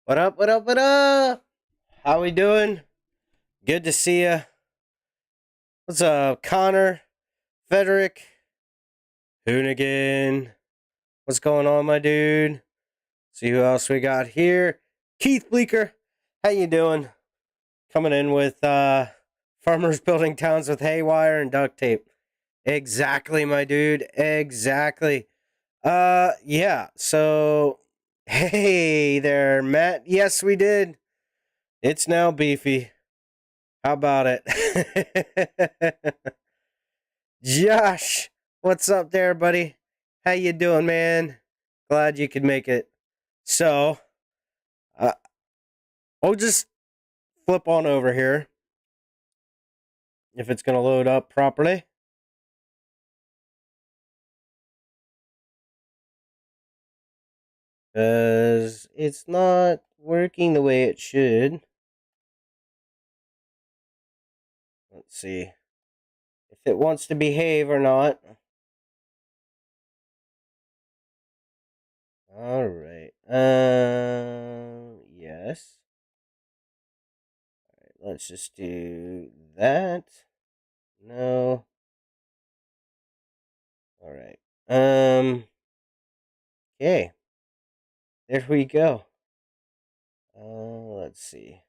What up, what up, what up? How we doing? Good to see ya. What's up, Connor, Frederick, Hoonigan? What's going on, my dude? See who else we got here. Keith Bleeker, how you doing? Coming in with farmers building towns with haywire and duct tape. Exactly, my dude. Exactly. Yeah, so hey there, Matt. Yes, we did. It's now beefy. How about it? Josh, what's up there, buddy? How you doing, man? Glad you could make it. So, I'll just flip on over here if it's going to load up properly. Because it's not working the way it should. Let's see if it wants to behave or not. All right. Yes. All right, let's just do that. No. All right. Okay. There we go. Let's see.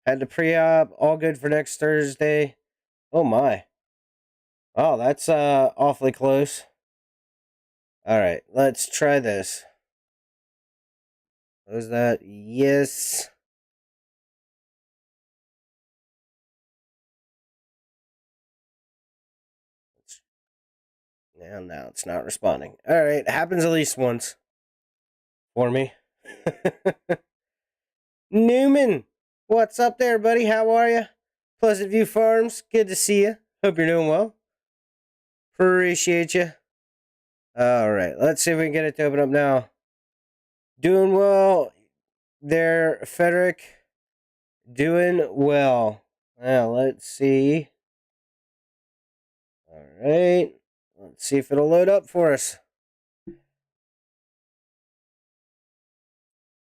Had the pre-op, all good for next Thursday. Oh my. Oh, that's awfully close. All right, let's try this. Was that? Yes. Now it's not responding. All right, it happens at least once for me. Newman, what's up there, buddy? How are you? Pleasant View Farms, good to see you. Hope you're doing well. Appreciate you. All right, let's see if we can get it to open up now. Doing well there, Frederick. Doing well. Now, let's see. All right. Let's see if it'll load up for us.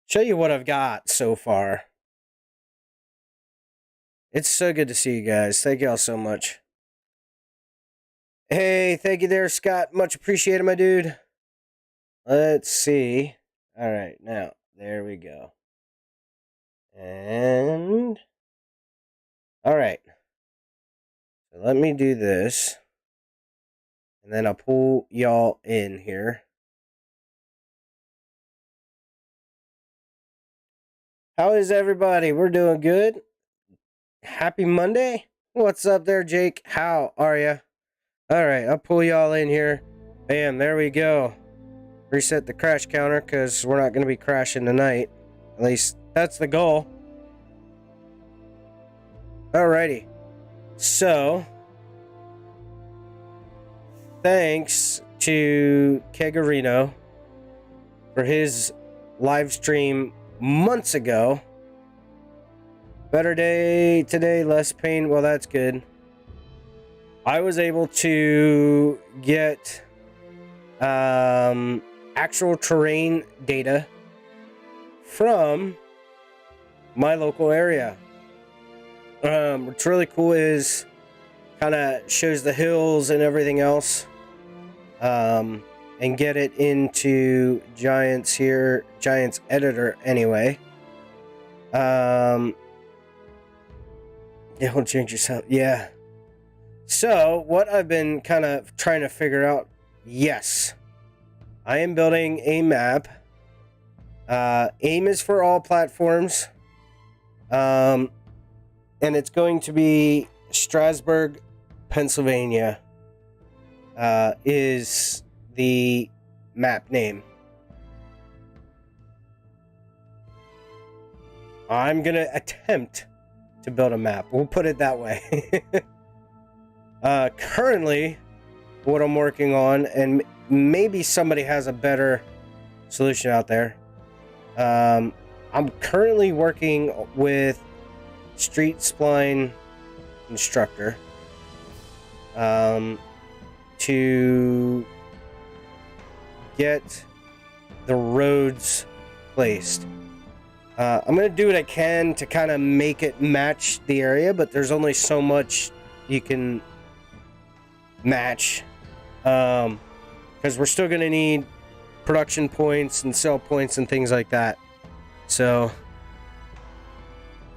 Show you what I've got so far. It's so good to see you guys. Thank y'all so much. Hey, thank you there, Scott. Much appreciated, my dude. Let's see. All right, now, there we go. And, all right. So let me do this. And then I'll pull y'all in here. How is everybody? We're doing good. Happy Monday. What's up there, Jake? How are you? All right, I'll pull y'all in here. Bam, there we go. Reset the crash counter because we're not going to be crashing tonight. At least that's the goal. Alrighty. So, thanks to Kegarino for his live stream months ago. Better day today, less pain. Well, that's good. I was able to get actual terrain data from my local area. What's really cool is kind of shows the hills and everything else, and get it into Giants here, Giants editor anyway. Yeah, don't change yourself. Yeah. So what I've been kind of trying to figure out, yes, I am building a map. AIM is for all platforms. And it's going to be Strasburg, Pennsylvania, is the map name. I'm going to attempt to build a map. We'll put it that way. Currently, what I'm working on, and maybe somebody has a better solution out there. I'm currently working with Street Spline Constructor to get the roads placed. I'm going to do what I can to kind of make it match the area, but there's only so much you can match, because we're still going to need production points and sell points and things like that. So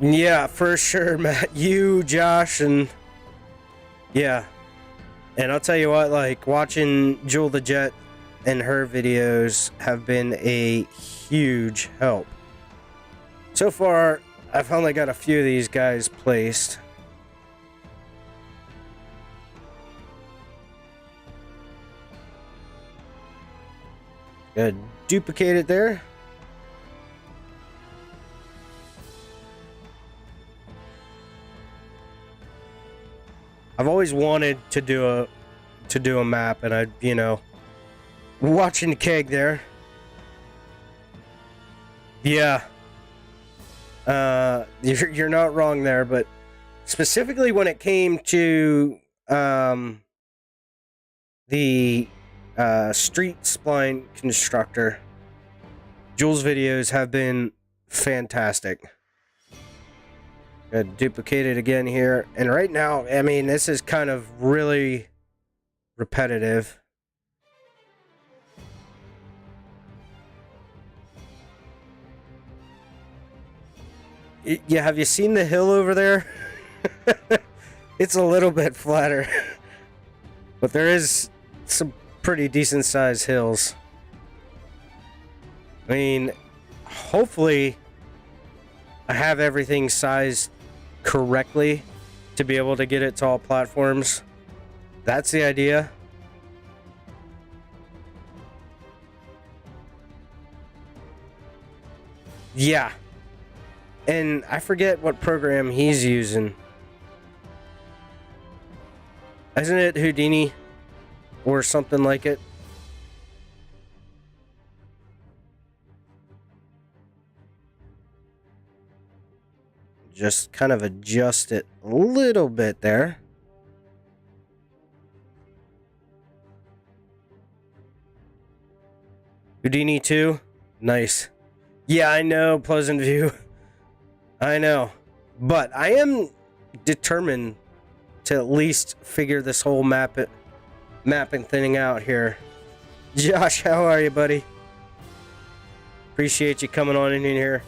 yeah, for sure, Matt, you, Josh, and yeah. And I'll tell you what, like, watching Jewel the Jet and her videos have been a huge help. So far, I've only got a few of these guys placed. Good. Duplicate it there. I've always wanted to do a map, and I, watching the keg there. Yeah. You're not wrong there, but specifically when it came to the Street Spline Constructor, Jules' videos have been fantastic. Gotta duplicate it again here. And right now, I mean, this is kind of really repetitive. Yeah, have you seen the hill over there? It's a little bit flatter. But there is some pretty decent sized hills. I mean, hopefully I have everything sized correctly to be able to get it to all platforms. That's the idea. Yeah. And I forget what program he's using. Isn't it Houdini or something like it? Just kind of adjust it a little bit there. Houdini 2? Nice. Yeah, I know, Pleasant View. I know. But I am determined to at least figure this whole mapping thing out here. Josh, how are you, buddy? Appreciate you coming on in here.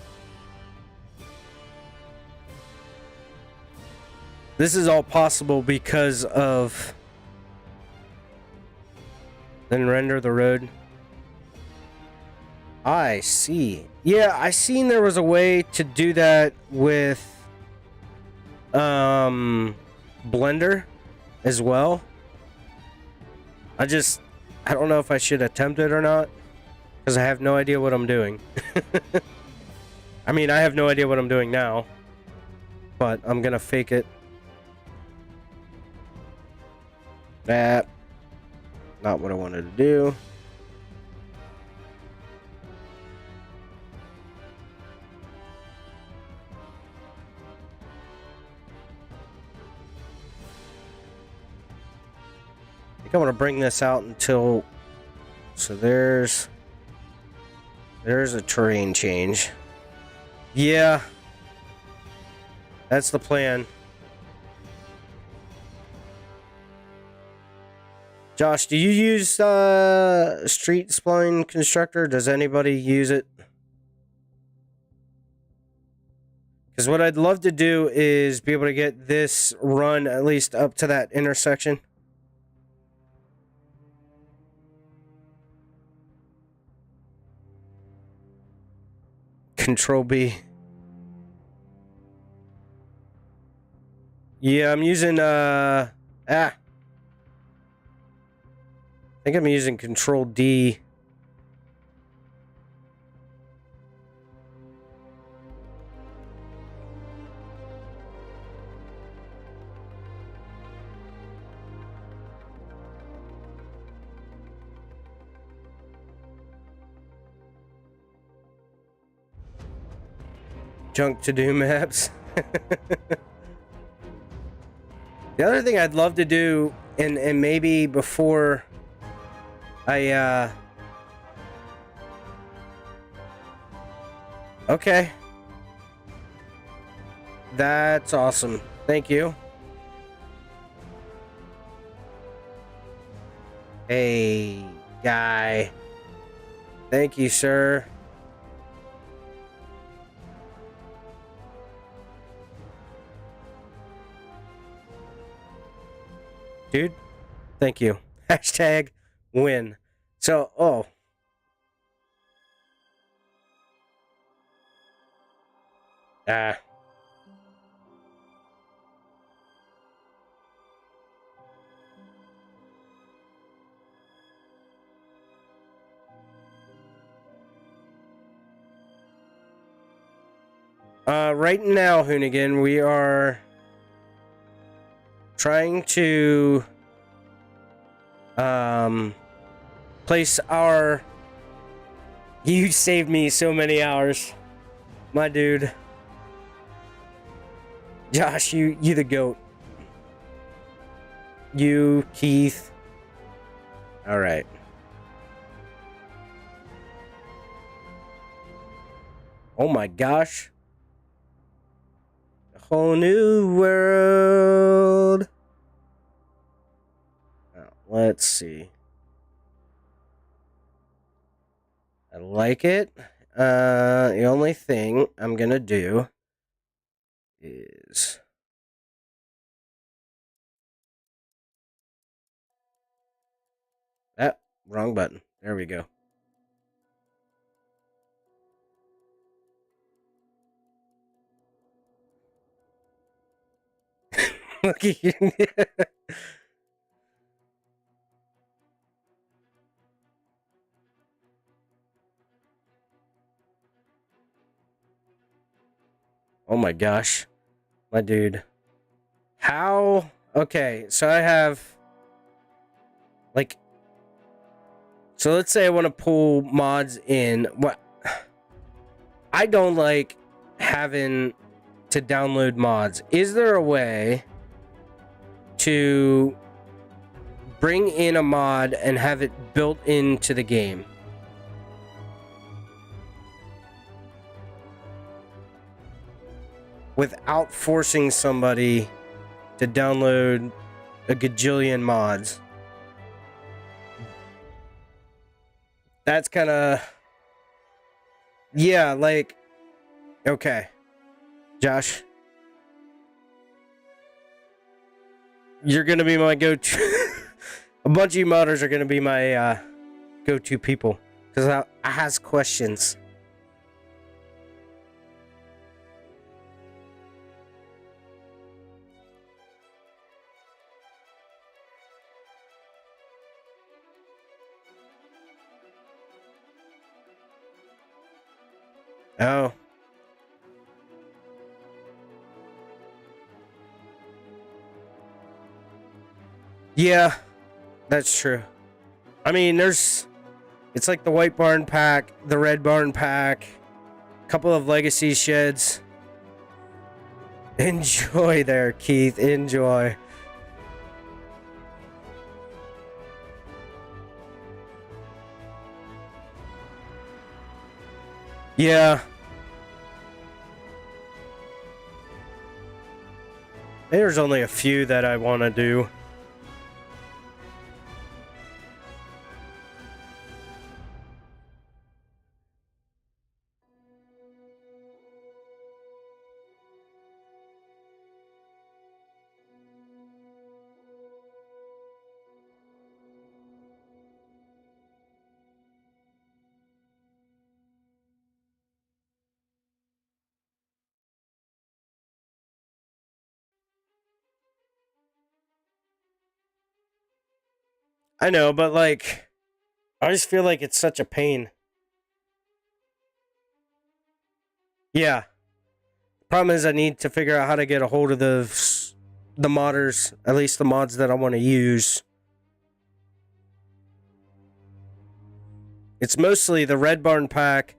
This is all possible because of... Then render the road. I see. Yeah, I seen there was a way to do that with Blender as well. I don't know if I should attempt it or not, because I have no idea what I'm doing. I mean, I have no idea what I'm doing now, but I'm gonna fake it. That, not what I wanted to do. think I want to bring this out until... So there's a terrain change. Yeah. That's the plan. Josh, do you use Street Spline Constructor? Does anybody use it? Because what I'd love to do is be able to get this run at least up to that intersection. Control B. Yeah, I'm using I think I'm using Control D. Junk to do maps. The other thing I'd love to do, and maybe before I okay. That's awesome. Thank you. Hey, guy. Thank you, sir. Dude, thank you. Hashtag win. So, oh. Right now, Hoonigan, we are trying to place our... You saved me so many hours, my dude. Josh, you the GOAT. You, Keith. All right. Oh my gosh. A whole new world. Let's see. I like it. The only thing I'm gonna do is wrong button. There we go. Look at you. Oh my gosh. My dude. How? Okay, so I have... Like... So let's say I want to pull mods in. What? I don't like having to download mods. Is there a way to bring in a mod and have it built into the game? Without forcing somebody to download a gajillion mods. That's kind of... Yeah, like... Okay. Josh. You're going to be my go-to... A bunch of you modders are going to be my go-to people. Because I has questions. Oh. Yeah, that's true. I mean, there's... It's like the White Barn pack, the Red Barn pack, a couple of Legacy sheds. Enjoy there, Keith. Enjoy. Yeah. There's only a few that I want to do. I know, but like, I just feel like it's such a pain. Yeah. Problem is, I need to figure out how to get a hold of the modders, at least the mods that I want to use. It's mostly the Red Barn pack,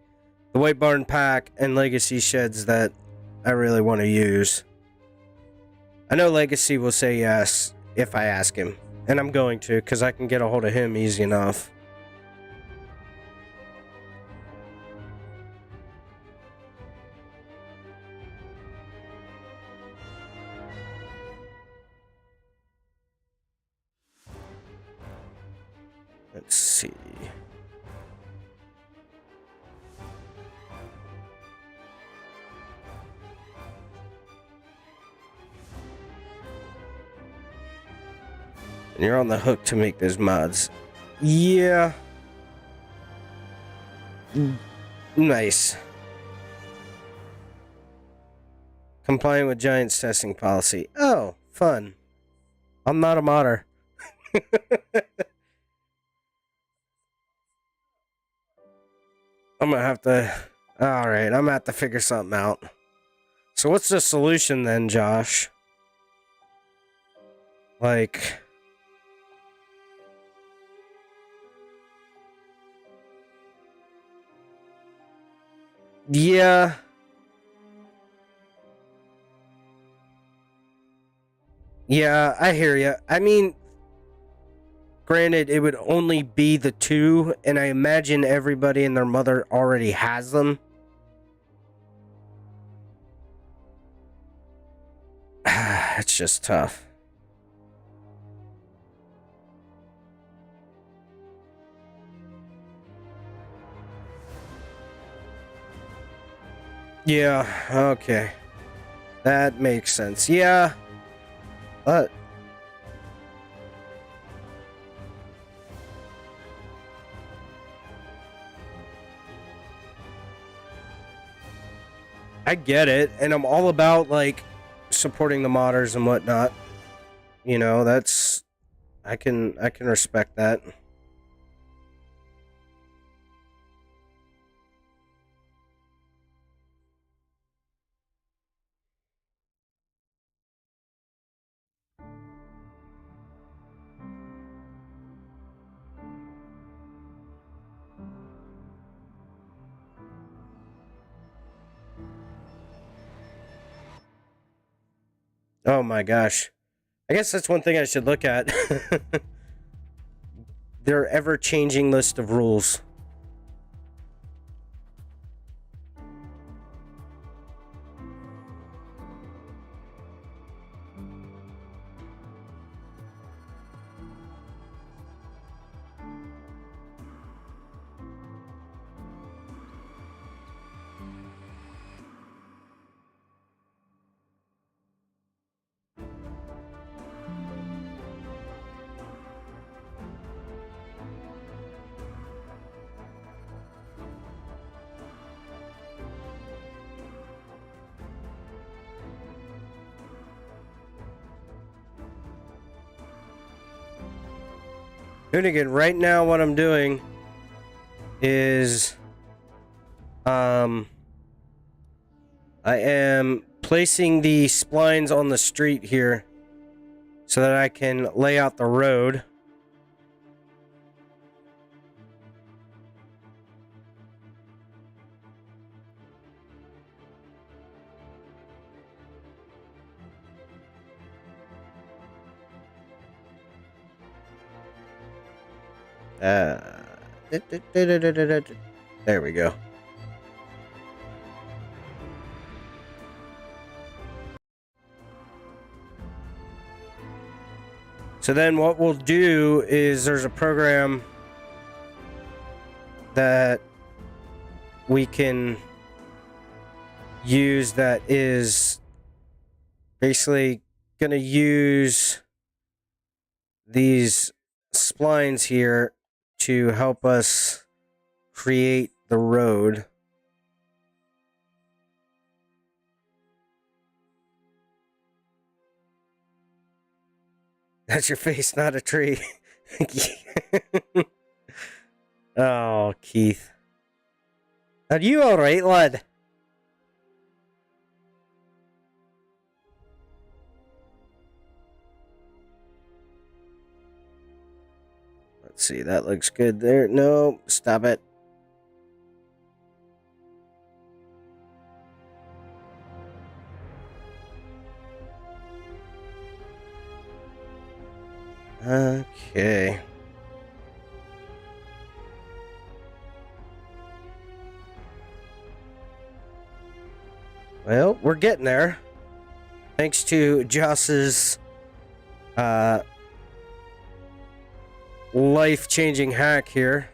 the White Barn pack, and Legacy sheds that I really want to use. I know Legacy will say yes if I ask him, and I'm going to, because I can get a hold of him easy enough. Let's see. And you're on the hook to make those mods. Yeah. Nice. Complying with Giants testing policy. Oh, fun. I'm not a modder. I'm gonna have to... Alright, I'm gonna have to figure something out. So what's the solution then, Josh? Like... Yeah. Yeah, I hear you. I mean, granted, it would only be the two, and I imagine everybody and their mother already has them. It's just tough. Yeah, okay. That makes sense. Yeah. But I get it, and I'm all about like supporting the modders and whatnot. You know, that's I can respect that. Oh my gosh. I guess that's one thing I should look at. Their ever-changing list of rules. And again, right now what I'm doing is I am placing the splines on the street here so that I can lay out the road. There we go. So then what we'll do is there's a program that we can use that is basically going to use these splines here to help us create the road. That's your face, not a tree. Oh, Keith. Are you alright, lad? Let's see, that looks good there. No, stop it. Okay. Well, we're getting there. Thanks to Joss's life-changing hack here.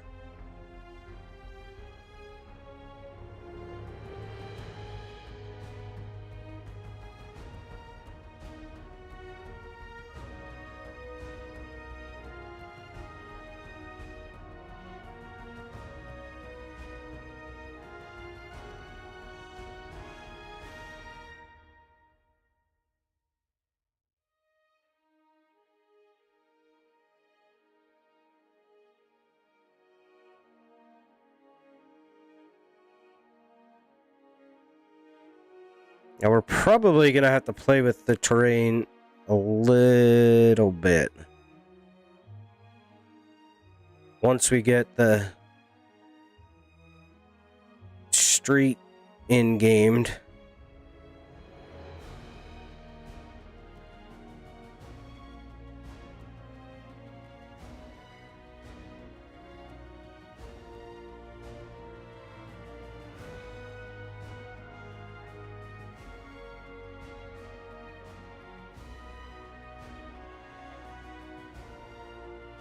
Now we're probably going to have to play with the terrain a little bit. Once we get the street in-gamed.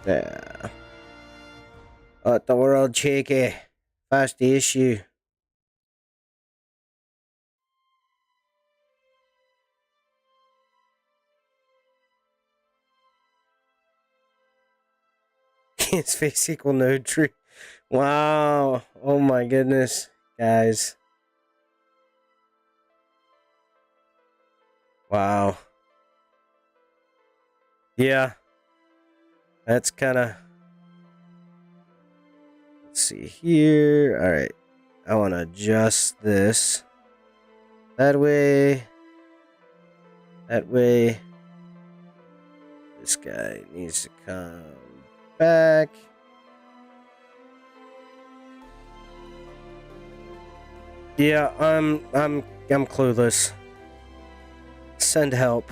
Yeah. Let the world cheeky. Fast issue. His face equal no tree. Wow. Oh my goodness, guys. Wow. Yeah. That's kind of... Let's see here. All right. I want to adjust this. That way. That way. This guy needs to come back. Yeah, I'm clueless. Send help.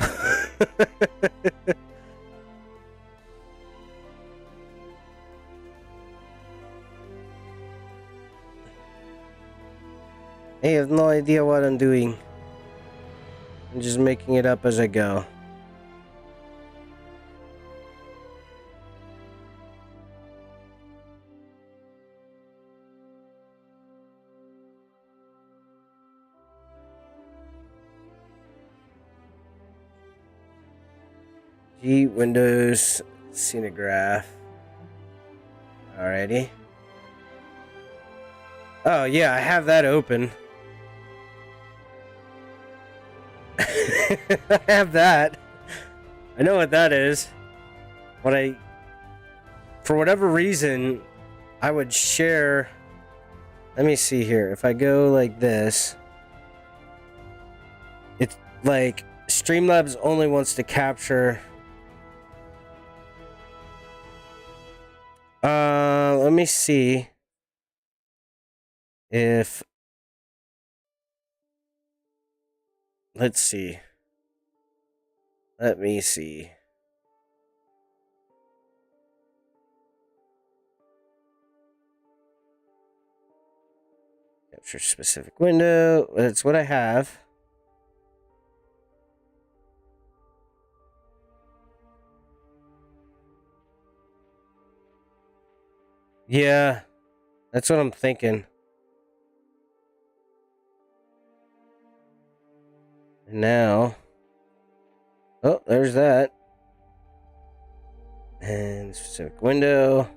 I have no idea what I'm doing. I'm just making it up as I go. G Windows Scenograph. Alrighty. Oh yeah, I have that open. I have that. I know what that is. For whatever reason, I would share. Let me see here. If I go like this, it's like Streamlabs only wants to capture. Let me see if. Let's see. Let me see. Capture specific window. That's what I have. Yeah, that's what I'm thinking. And now, oh, there's that. And specific window.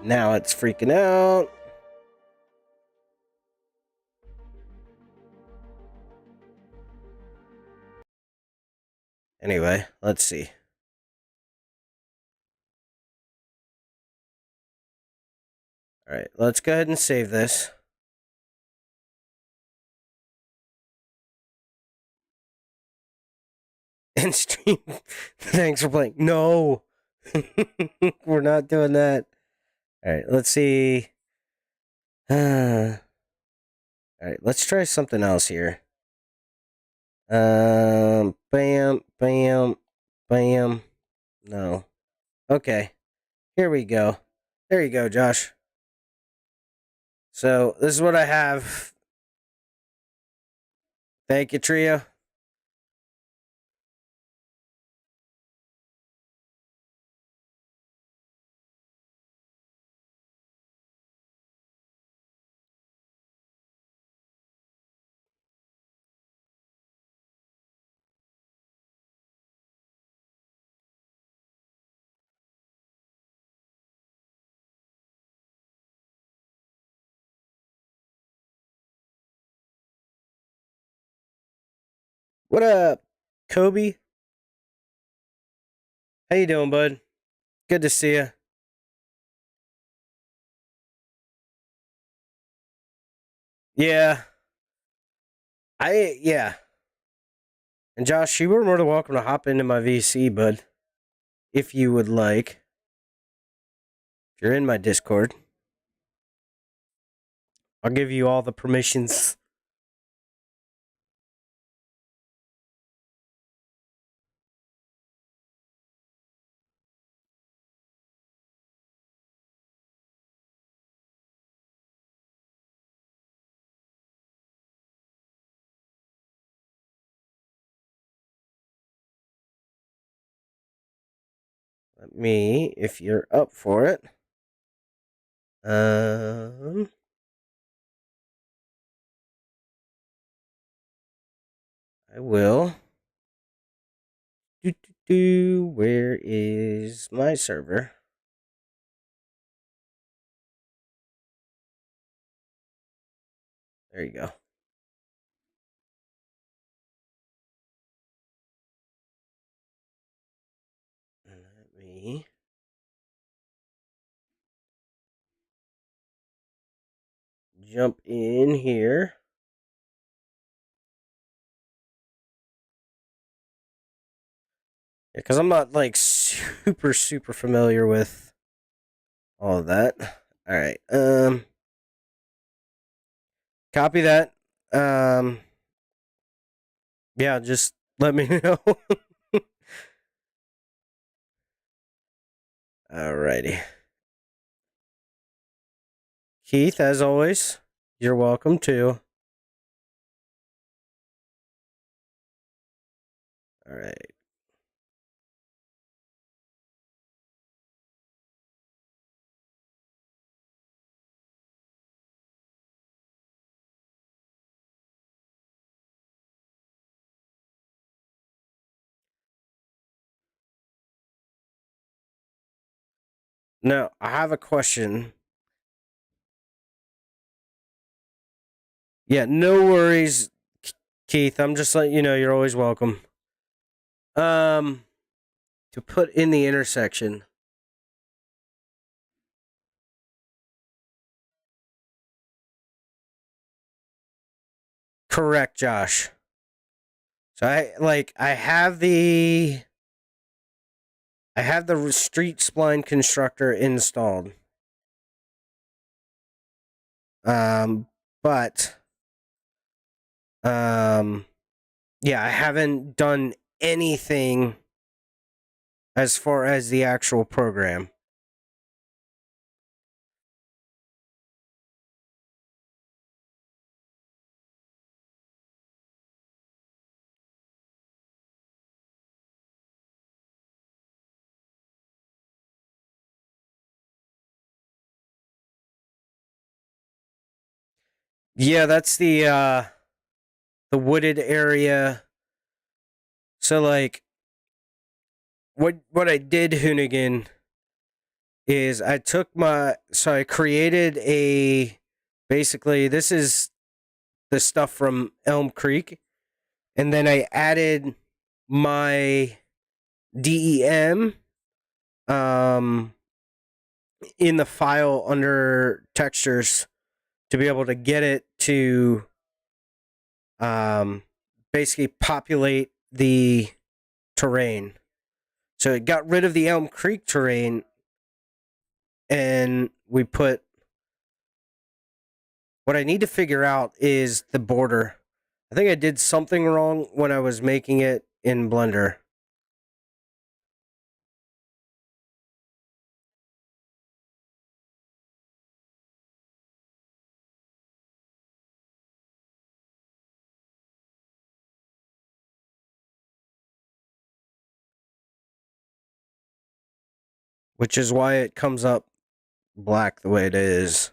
Now it's freaking out. Anyway, let's see. All right, let's go ahead and save this. And stream. Thanks for playing. No, we're not doing that. All right, let's see. All right, let's try something else here. Bam, bam, bam. No. Okay, here we go. There you go, Josh. So this is what I have. Thank you, Trio. What up, Kobe? How you doing, bud? Good to see you. Yeah. Yeah. And Josh, you were more than welcome to hop into my VC, bud. If you would like. If you're in my Discord, I'll give you all the permissions. Let me, if you're up for it. I will. Where is my server? There you go. Let me jump in here. Yeah, because I'm not like super familiar with all of that. All right. Copy that. Yeah, just let me know. Alrighty. Keith, as always, you're welcome too. All right. Now, I have a question. Yeah, no worries, Keith. I'm just letting you know you're always welcome. To put in the intersection. Correct, Josh. So I have the street spline constructor installed. But yeah, I haven't done anything as far as the actual program. Yeah, that's the wooded area. So like what I did, Hoonigan, is I created a basically this is the stuff from Elm Creek, and then I added my DEM um in the file under textures to be able to get it to um basically populate the terrain. So it got rid of the Elm Creek terrain, and we put what I need to figure out is the border. I think I did something wrong when I was making it in Blender. Which is why it comes up black the way it is.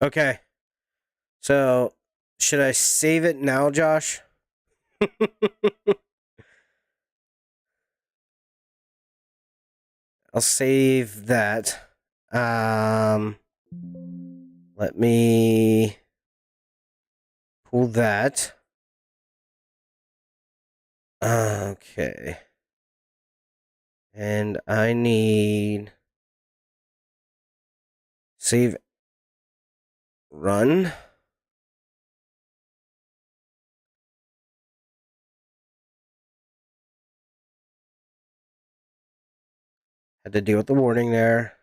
Okay. So, should I save it now, Josh? I'll save that. Let me pull that. Okay. And I need save run. Had to deal with the warning there.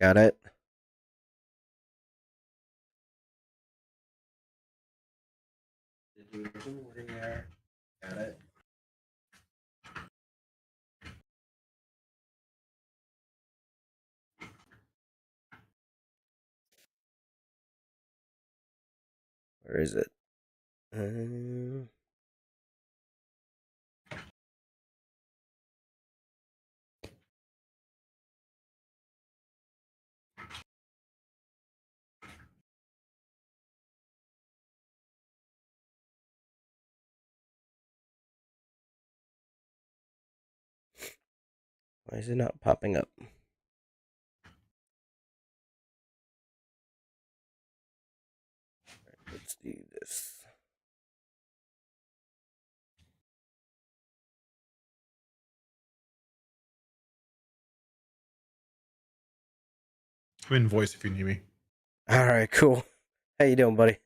Got it. Got it. Where is it? Why is it not popping up? Let's do this. I'm in voice if you need me. All right, cool. How you doing, buddy?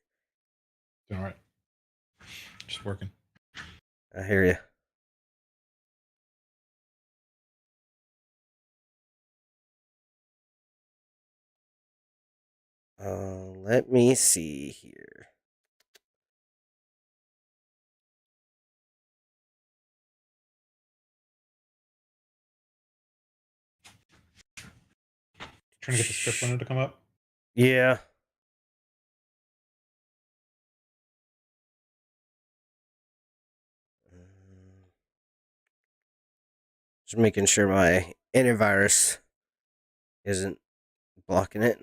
Doing all right. Just working. I hear you. Let me see here. Trying to get the script runner to come up. Yeah. Just making sure my antivirus isn't blocking it.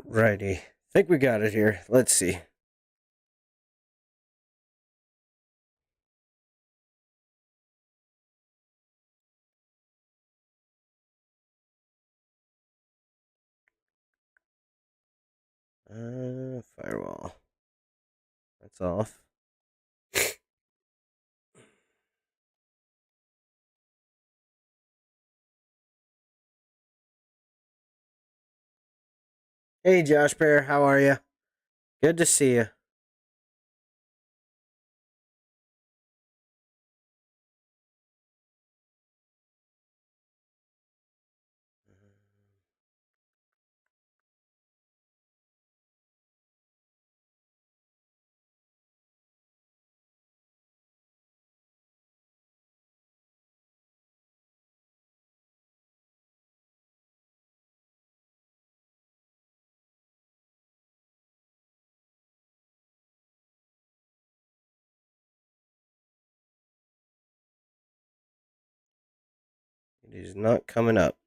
Righty. Think we got it here. Let's see. Firewall. That's off. Hey, Josh Bear, how are you? Good to see you. It is not coming up.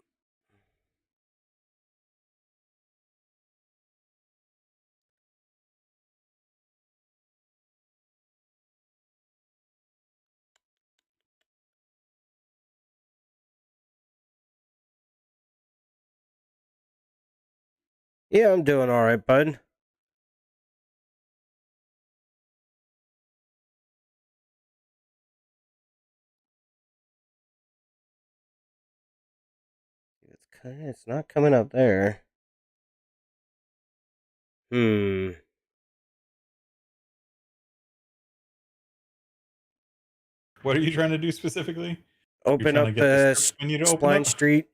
Yeah, I'm doing all right, bud. It's not coming up there. What are you trying to do specifically? You're Open trying to up get the script menu to open Spline up? Street.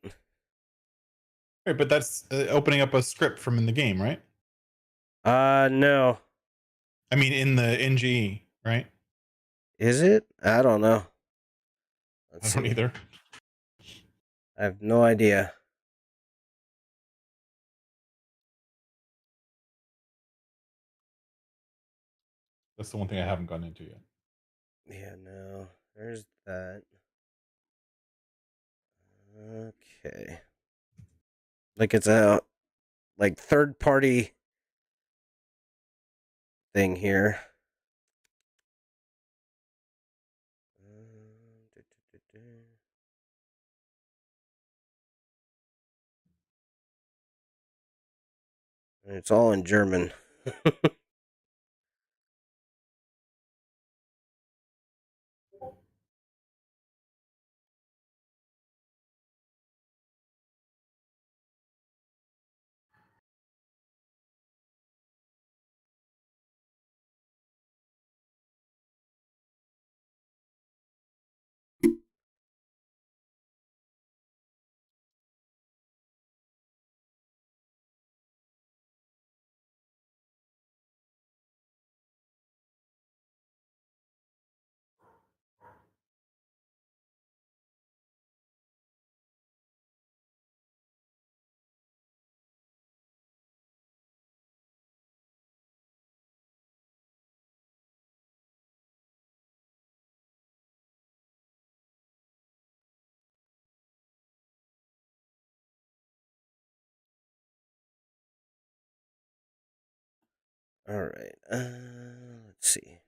Right, but that's opening up a script from in the game, right? No. I mean, in the NGE, right? Is it? I don't know. I don't either. I have no idea. That's the one thing I haven't gone into yet. Yeah, no. There's that. Okay. Like it's a third party thing here. And it's all in German. All right. Let's see.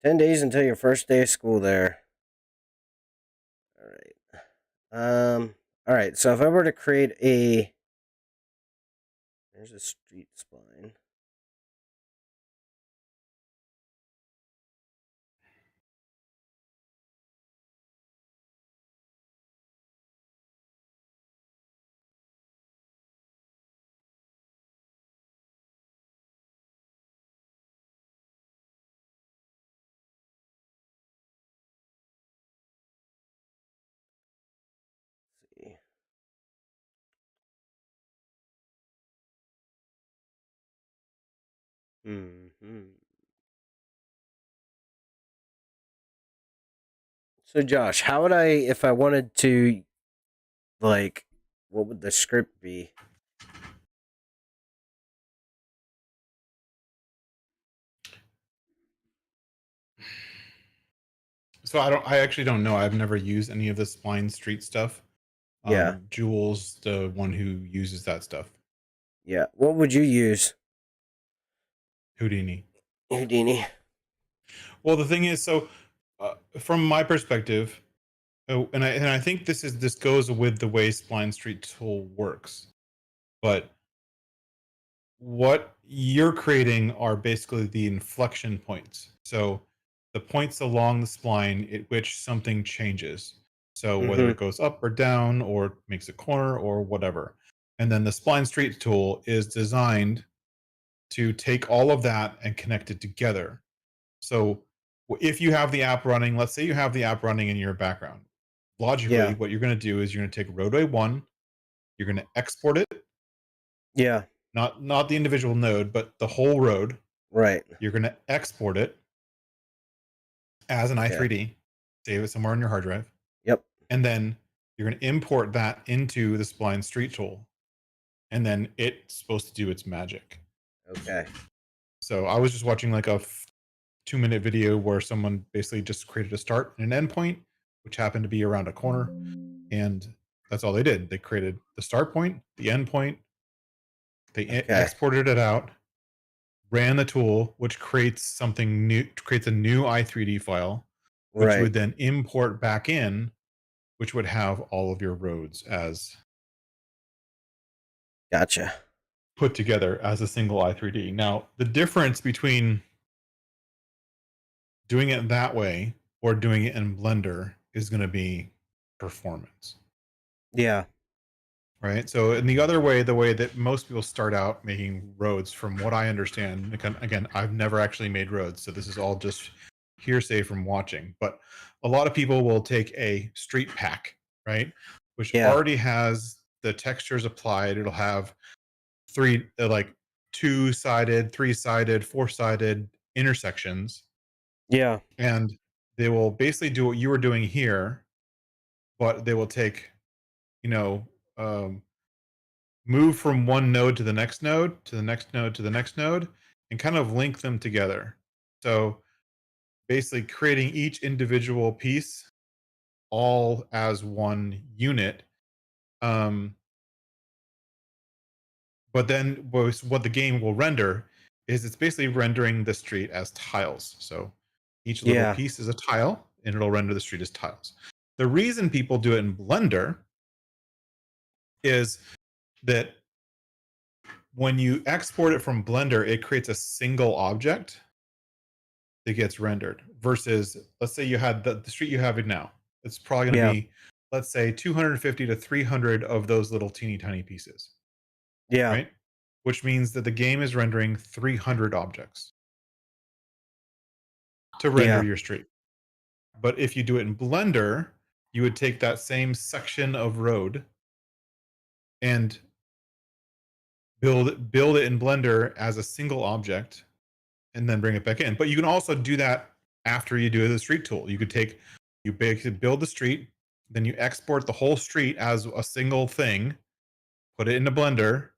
$10 until your first day of school there. All right. All right. So if I were to create there's a street spline. Hmm. So, Josh, how would I, if I wanted to, like, what would the script be? So I actually don't know. I've never used any of the Spline Street stuff. Yeah, Jules, the one who uses that stuff. yeah. What would you use, Houdini. Houdini? Well, the thing is, so from my perspective, and I think this goes with the way Spline Street Tool works. But what you're creating are basically the inflection points. So the points along the spline at which something changes. So whether Mm-hmm. it goes up or down or makes a corner or whatever. And then the spline street tool is designed to take all of that and connect it together. So if you have the app running, let's say you have the app running in your background. Logically, Yeah, what you're going to do is you're going to take roadway 1, you're going to export it, yeah. not the individual node, but the whole road. Right. You're going to export it as an Okay. i3D, save it somewhere on your hard drive, Yep. and then you're going to import that into the Spline Street tool, and then it's supposed to do its magic. Okay. So I was just watching like a 2-minute video where someone basically just created a start and an endpoint, which happened to be around a corner, and that's all they did. They created the start point, the endpoint, they Okay. exported it out, ran the tool, which creates something new, creates a new i3D file, which you Right. would then import back in, which would have all of your roads as Gotcha. put together as a single i3D. Now, the difference between doing it that way or doing it in Blender is going to be performance, Yeah. right? So, in the other way, the way that most people start out making roads, from what I understand, again, I've never actually made roads, so this is all just hearsay from watching, but a lot of people will take a street pack, right? Which Yeah. already has the textures applied. It'll have three, like 2-sided, 3-sided, 4-sided intersections, Yeah. and they will basically do what you were doing here, but they will take, you know, um, move from one node to the next node to the next node to the next node and kind of link them together. So basically creating each individual piece all as one unit. Um, but then what the game will render is it's basically rendering the street as tiles. So each little Yeah. piece is a tile and it'll render the street as tiles. The reason people do it in Blender is that when you export it from Blender, it creates a single object that gets rendered versus, let's say you had the street you have it now. It's probably going to Yeah. be, let's say 250 to 300 of those little teeny tiny pieces, Yeah. right? Which means that the game is rendering 300 objects to render Yeah. your street. But if you do it in Blender, you would take that same section of road and build it in Blender as a single object and then bring it back in. But you can also do that after you do the street tool. You could take, you basically build the street, then you export the whole street as a single thing, put it into Blender,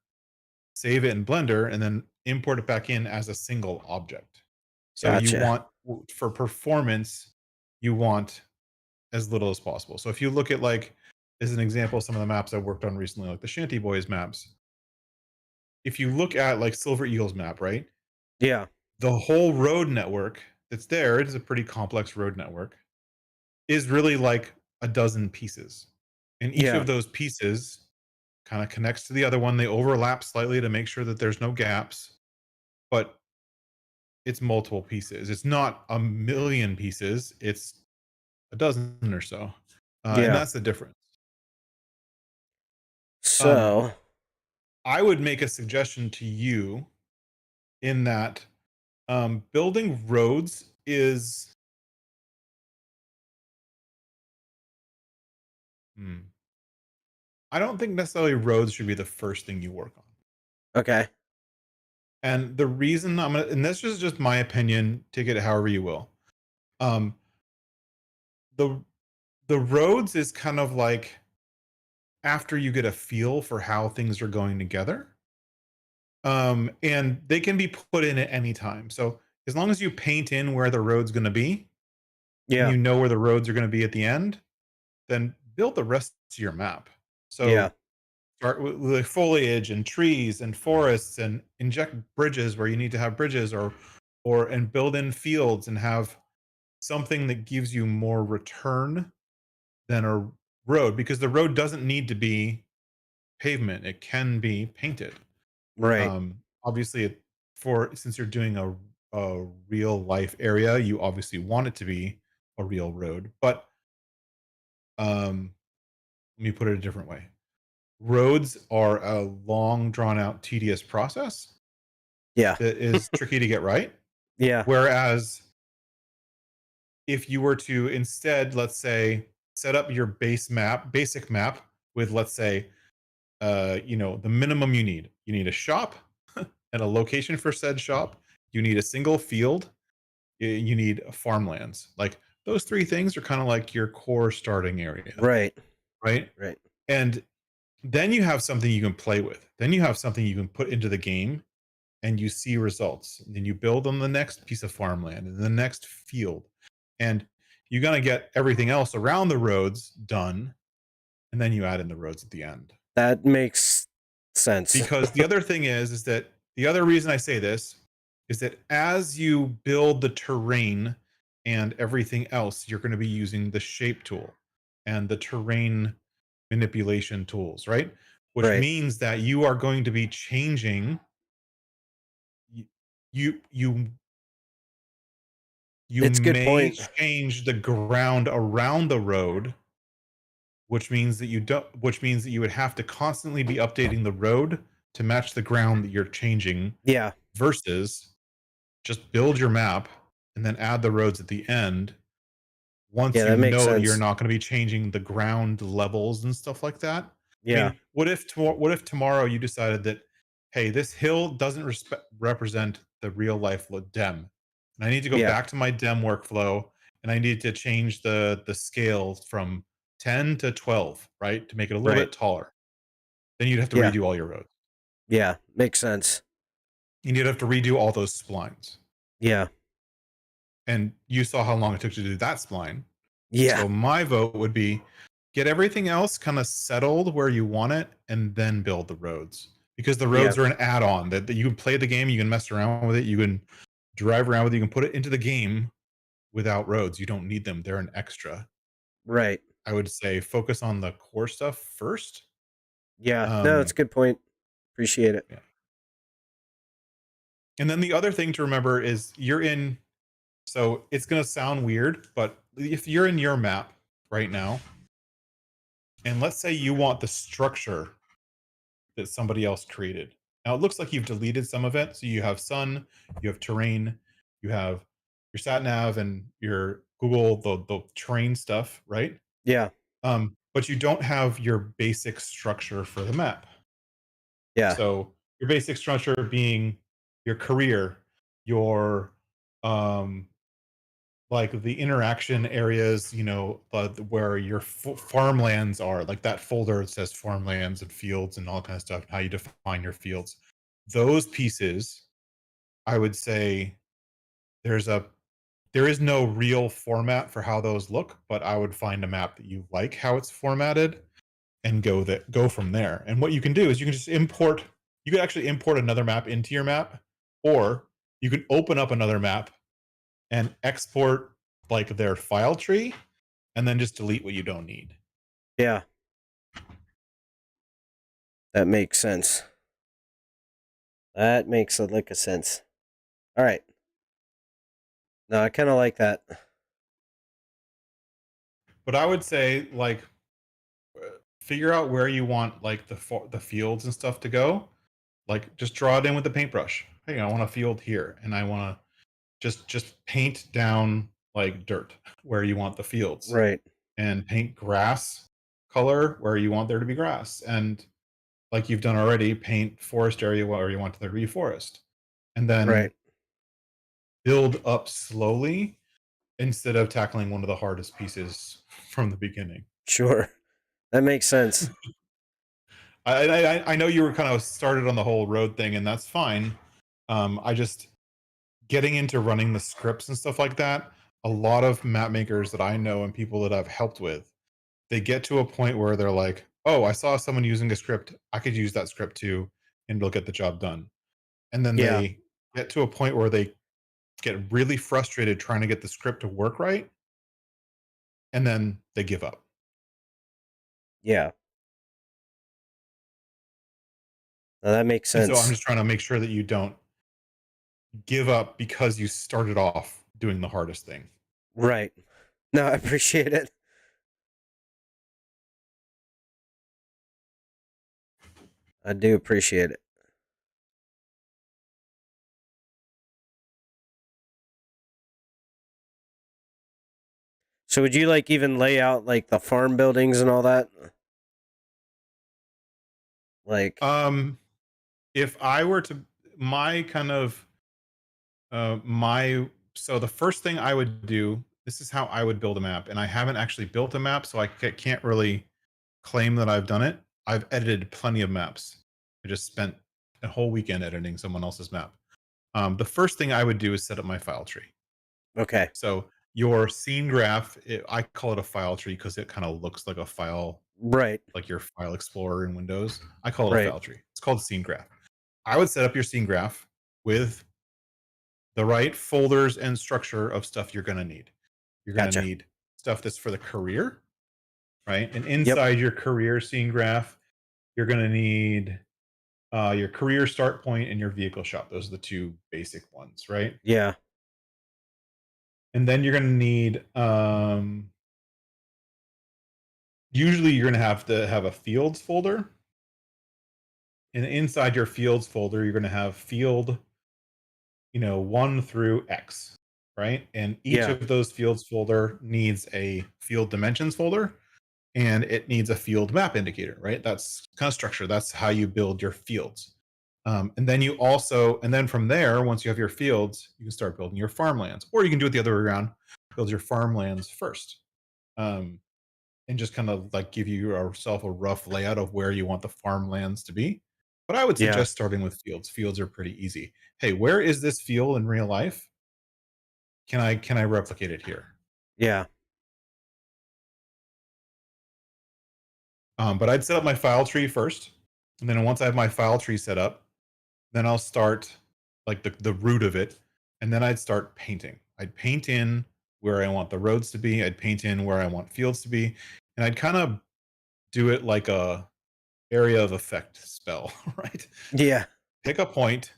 save it in Blender, and then import it back in as a single object. So you Gotcha. want, for performance, you want as little as possible. So if you look at, like, as an example, some of the maps I've worked on recently, like the Shanty Boys maps, if you look at like Silver Eagles map, right? Yeah. The whole road network that's there, it is a pretty complex road network, is really like a dozen pieces. And each Yeah. of those pieces kind of connects to the other one. They overlap slightly to make sure that there's no gaps, but it's multiple pieces. It's not a million pieces, it's a dozen or so. And Yeah. that's the difference. Um, So, I would make a suggestion to you in that building roads is, hmm, I don't think necessarily roads should be the first thing you work on. okay. And the reason and this is just my opinion, take it however you will. Um, the the roads is kind of like after you get a feel for how things are going together. And they can be put in at any time. So as long as you paint in where the road's going to be and Yeah. you know where the roads are going to be at the end, then build the rest of your map. Yeah. So start with foliage and trees and forests and inject bridges where you need to have bridges, or and build in fields and have something that gives you more return than a road, because the road doesn't need to be pavement. It can be painted. Right. Obviously, for since you're doing a real life area, you obviously want it to be a real road. But um, let me put it a different way. Roads are a long, drawn out, tedious process Yeah. that is tricky to get right. Yeah. Whereas if you were to instead, let's say, set up your basic map with, let's say, the minimum you need. You need a shop and a location for said shop. You need a single field. You need farmlands. Like those three things are kind of like your core starting area, Right. right? Right. And then you have something you can play with. Then you have something you can put into the game and you see results. And then you build on the next piece of farmland and the next field. And you're going to get everything else around the roads done. And then you add in the roads at the end. That makes sense. Because the other thing is that the other reason I say this is that as you build the terrain and everything else, you're going to be using the shape tool and the terrain manipulation tools, right? Which Right. means that you are going to be changing y- you you you It's a good may point. change the ground around the road, which means that you would have to constantly be updating the road to match the ground that you're changing, Yeah. versus just build your map and then add the roads at the end once Yeah, you that makes know that you're sense. not going to be changing the ground levels and stuff like that. I Yeah. mean, what if tomorrow you decided that, hey, this hill doesn't represent the real life dem, and I need to go Yeah. back to my dem workflow, and I need to change the scale from 10 to 12, right, to make it a little Right. bit taller. Then you'd have to Yeah. redo all your roads. Yeah. Makes sense. And you'd have to redo all those splines. Yeah. And you saw how long it took to do that spline. Yeah. So my vote would be get everything else kind of settled where you want it and then build the roads. Because the Yeah. roads are an add-on that you can play the game, you can mess around with it, you can drive around with it, you can put it into the game without roads. You don't need them. They're an extra. Right. I would say focus on the core stuff first. Yeah. No, it's Um, a good point. Appreciate it. yeah. And then the other thing to remember is so it's going to sound weird, but if you're in your map right now, and let's say you want the structure that somebody else created. Now it looks like you've deleted some of it. So you have sun, you have terrain, you have your sat nav and your Google, the terrain stuff, right? Yeah. But you don't have your basic structure for the map. Yeah. So your basic structure being your career, your um like the interaction areas, where your farmlands are, like that folder that says farmlands and fields and all kind of stuff, and how you define your fields. Those pieces, I would say, there's a there is no real format for how those look, but I would find a map that you like how it's formatted and go from there. And what you can do is you can actually import another map into your map, or you can open up another map and export like their file tree and then just delete what you don't need. Yeah. That makes sense. That makes a lick of sense. All right. No, I kind of like that. But I would say like figure out where you want like the fields and stuff to go. Like just draw it in with the paintbrush. Hey, I want a field here, and I want to just paint down like dirt where you want the fields, Right. and paint grass color where you want there to be grass, and like you've done already, paint forest area where you want there to be forest. and then Right. build up slowly instead of tackling one of the hardest pieces from the beginning. Sure. That makes sense. I know you were kind of started on the whole road thing, and that's fine. I just getting into running the scripts and stuff like that. A lot of map makers that I know and people that I've helped with, they get to a point where they're like, "Oh, I saw someone using a script. I could use that script too, and it'll get the job done." And then Yeah. they get to a point where they get really frustrated trying to get the script to work right, and then they give up. Yeah. Now that makes And so I'm sense. just trying to make sure that you don't give up because you started off doing the hardest thing. Right. No, I appreciate it. I do appreciate it. So would you like even lay out like the farm buildings and all that? Like, Um, if I were to, my kind of, my, so the first thing I would do, this is how I would build a map. And I haven't actually built a map, so I can't really claim that I've done it. I've edited plenty of maps. I just spent a whole weekend editing someone else's map. The first thing I would do is set up my file tree. okay. So your scene graph, I call it a file tree because it kind of looks like a file, Right. like your file explorer in Windows. I call it a Right. file tree. It's called a scene graph. I would set up your scene graph with the right folders and structure of stuff you're going to need. You're going to Gotcha. need stuff that's for the career, right? And Yep. inside your career scene graph, you're going to need your career start point and your vehicle shop. Those are the two basic ones, right? Yeah. And then you're going to need, usually you're going to have a fields folder. And inside your fields folder, you're going to have field, 1 through X, right? And each Yeah. of those fields folder needs a field dimensions folder and it needs a field map indicator, right? That's kind of structure. That's how you build your fields. And then and then from there, once you have your fields, you can start building your farmlands, or you can do it the other way around, build your farmlands first. Um, and just kind of like give you yourself a rough layout of where you want the farmlands to be. But I would Yeah. suggest starting with fields. Fields are pretty easy. Hey, where is this field in real life? Can I replicate it here? Yeah. But I'd set up my file tree first, and then once I have my file tree set up, then I'll start like the root of it, and then I'd start painting. I'd paint in where I want the roads to be. I'd paint in where I want fields to be, and I'd kind of do it like a area of effect spell, right? Yeah. Pick a point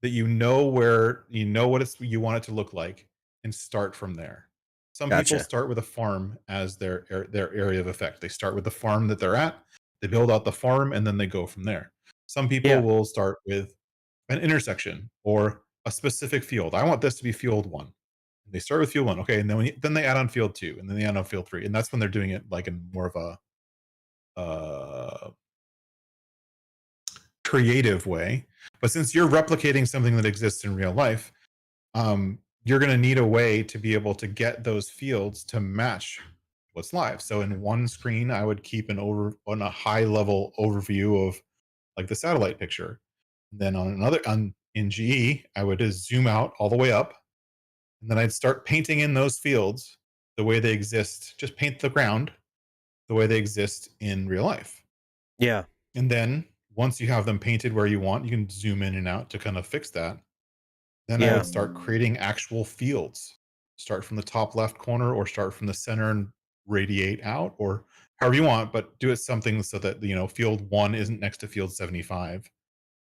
that what you want it to look like and start from there. Some people Gotcha. start with a farm as their area of effect. They start with the farm that they're at, they build out the farm, and then they go from there. Some people Yeah. will start with an intersection or a specific field. I want this to be field 1. They start with field 1, okay, and then they add on field 2, and then they add on field 3, and that's when they're doing it like in more of a creative way. But since you're replicating something that exists in real life, you're going to need a way to be able to get those fields to match what's live. So in one screen, I would keep on a high level overview of like the satellite picture. Then in GE, I would just zoom out all the way up, and then I'd start painting in those fields the way they exist. Just paint the ground the way they exist in real life. Yeah. And then once you have them painted where you want, you can zoom in and out to kind of fix that. Then I Yeah. would start creating actual fields. Start from the top left corner or start from the center and radiate out or however you want, but do it something so that, field 1 isn't next to field 75.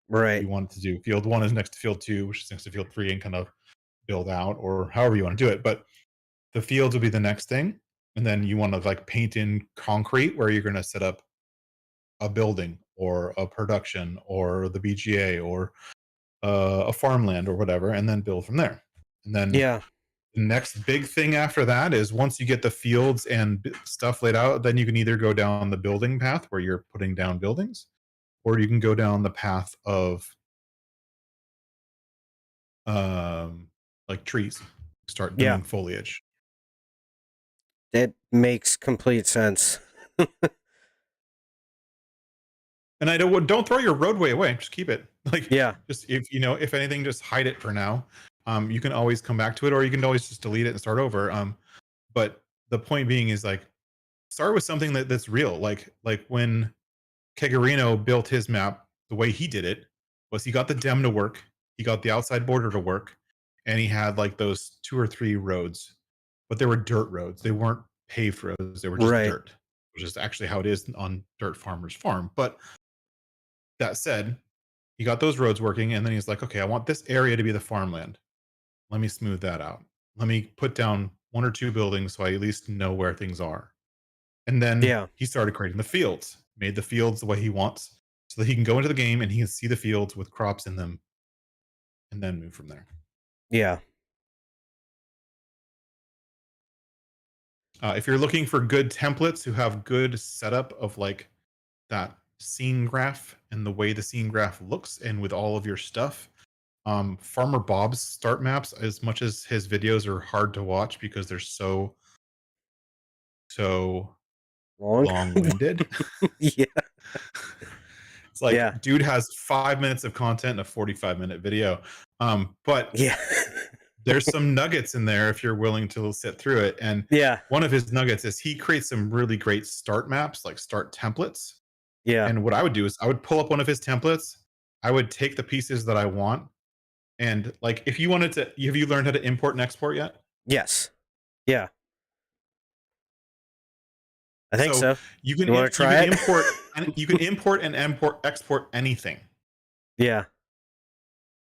Right. You want to do field 1 is next to field 2, which is next to field 3 and kind of build out or however you want to do it. But the fields will be the next thing. And then you want to like paint in concrete where you're going to set up a building or a production or the BGA or a farmland or whatever, and then build from there. And then Yeah. the next big thing after that is once you get the fields and stuff laid out, then you can either go down the building path where you're putting down buildings, or you can go down the path of like trees, start Yeah. doing foliage. It makes complete sense. And I don't throw your roadway away. Just keep it. Like, Yeah. just if anything, just hide it for now. You can always come back to it, or you can always just delete it and start over. But the point being is like, start with something that's real. Like when Kegarino built his map, the way he did it was he got the dem to work, he got the outside border to work, and he had like those 2 or 3 roads, but they were dirt roads. They weren't paved roads. They were just Right. dirt, which is actually how it is on Dirt Farmer's Farm. But that said, he got those roads working, and then he's like, okay, I want this area to be the farmland. Let me smooth that out. Let me put down 1 or 2 buildings so I at least know where things are. And then Yeah. he started creating the fields, made the fields the way he wants so that he can go into the game and he can see the fields with crops in them and then move from there. Yeah. If you're looking for good templates who have good setup of like that scene graph and the way the scene graph looks and with all of your stuff, Farmer Bob's start maps, as much as his videos are hard to watch because they're so long-winded. Yeah. It's like, Yeah. dude has 5 minutes of content in a 45-minute video. But Yeah. there's some nuggets in there if you're willing to sit through it. And Yeah. one of his nuggets is he creates some really great start maps, like start templates. Yeah. And what I would do is I would pull up one of his templates. I would take the pieces that I want. And like, if you wanted to, have you learned how to import and export yet? Yes. Yeah. I think so. You can, You wanna try it? import and you can import and export anything, Yeah.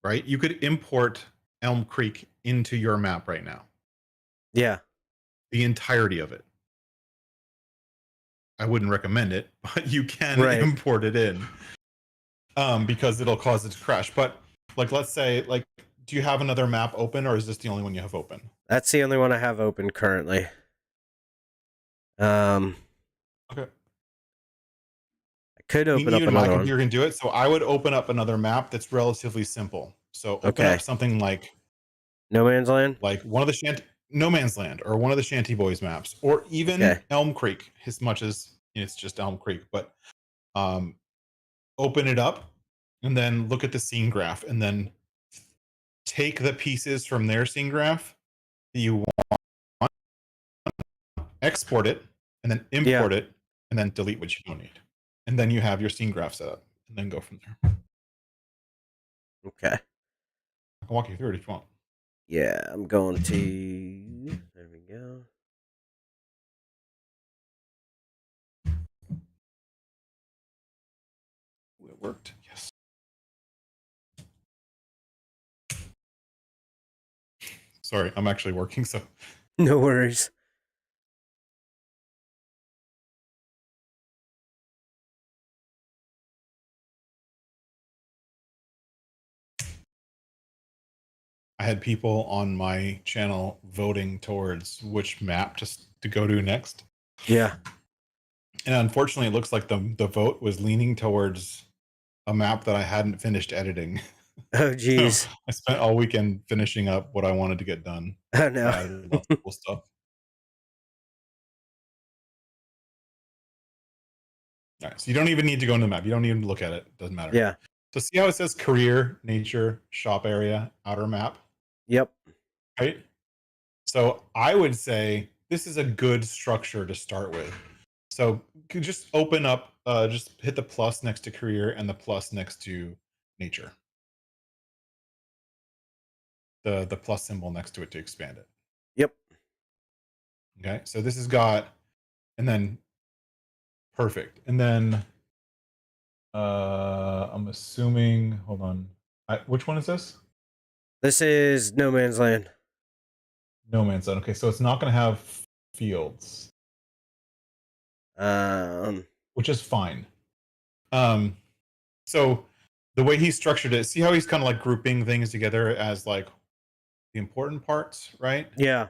right? You could import Elm Creek into your map right now, Yeah. the entirety of it. I wouldn't recommend it, but you can Right. import it in, because it'll cause it to crash. But like, let's say, like, do you have another map open, or is this the only one you have open? That's the only one I have open currently. Okay. I could open up Even my another computer one. can do it, so I would open up another map that's relatively simple. So open Okay. up something like No Man's Land? one of the No Man's Land, or one of the Shanty Boys maps, or even Okay. Elm Creek, as much as it's just Elm Creek. But open it up and then look at the scene graph, and then take the pieces from their scene graph that you want, export it, and then import it, and then delete what you don't need. And then you have your scene graph set up, and then go from there. Okay. I can walk you through it if you want. Yeah, I'm going to. There we go. It worked. Yes. Sorry, I'm actually working, so. No worries. I had people on my channel voting towards which map to go to next. Yeah. And unfortunately, it looks like the vote was leaning towards a map that I hadn't finished editing. Oh, geez. So I spent all weekend finishing up what I wanted to get done. Oh, no. I added lots of cool stuff. All right, so you don't even need to go into the map. You don't even look at it. Doesn't matter. Yeah. So see how it says career, nature, shop area, outer map? Yep. Right? So I would say this is a good structure to start with. So you could just open up, just hit the plus next to career and the plus next to nature. The plus symbol next to it to expand it. Yep. Okay, so this has got, and then perfect. And then I'm assuming, hold on. Which one is this? This is No Man's Land. No Man's Land. Okay, so it's not going to have fields, which is fine. So the way he structured it, see how he's kind of like grouping things together as like the important parts, right? Yeah.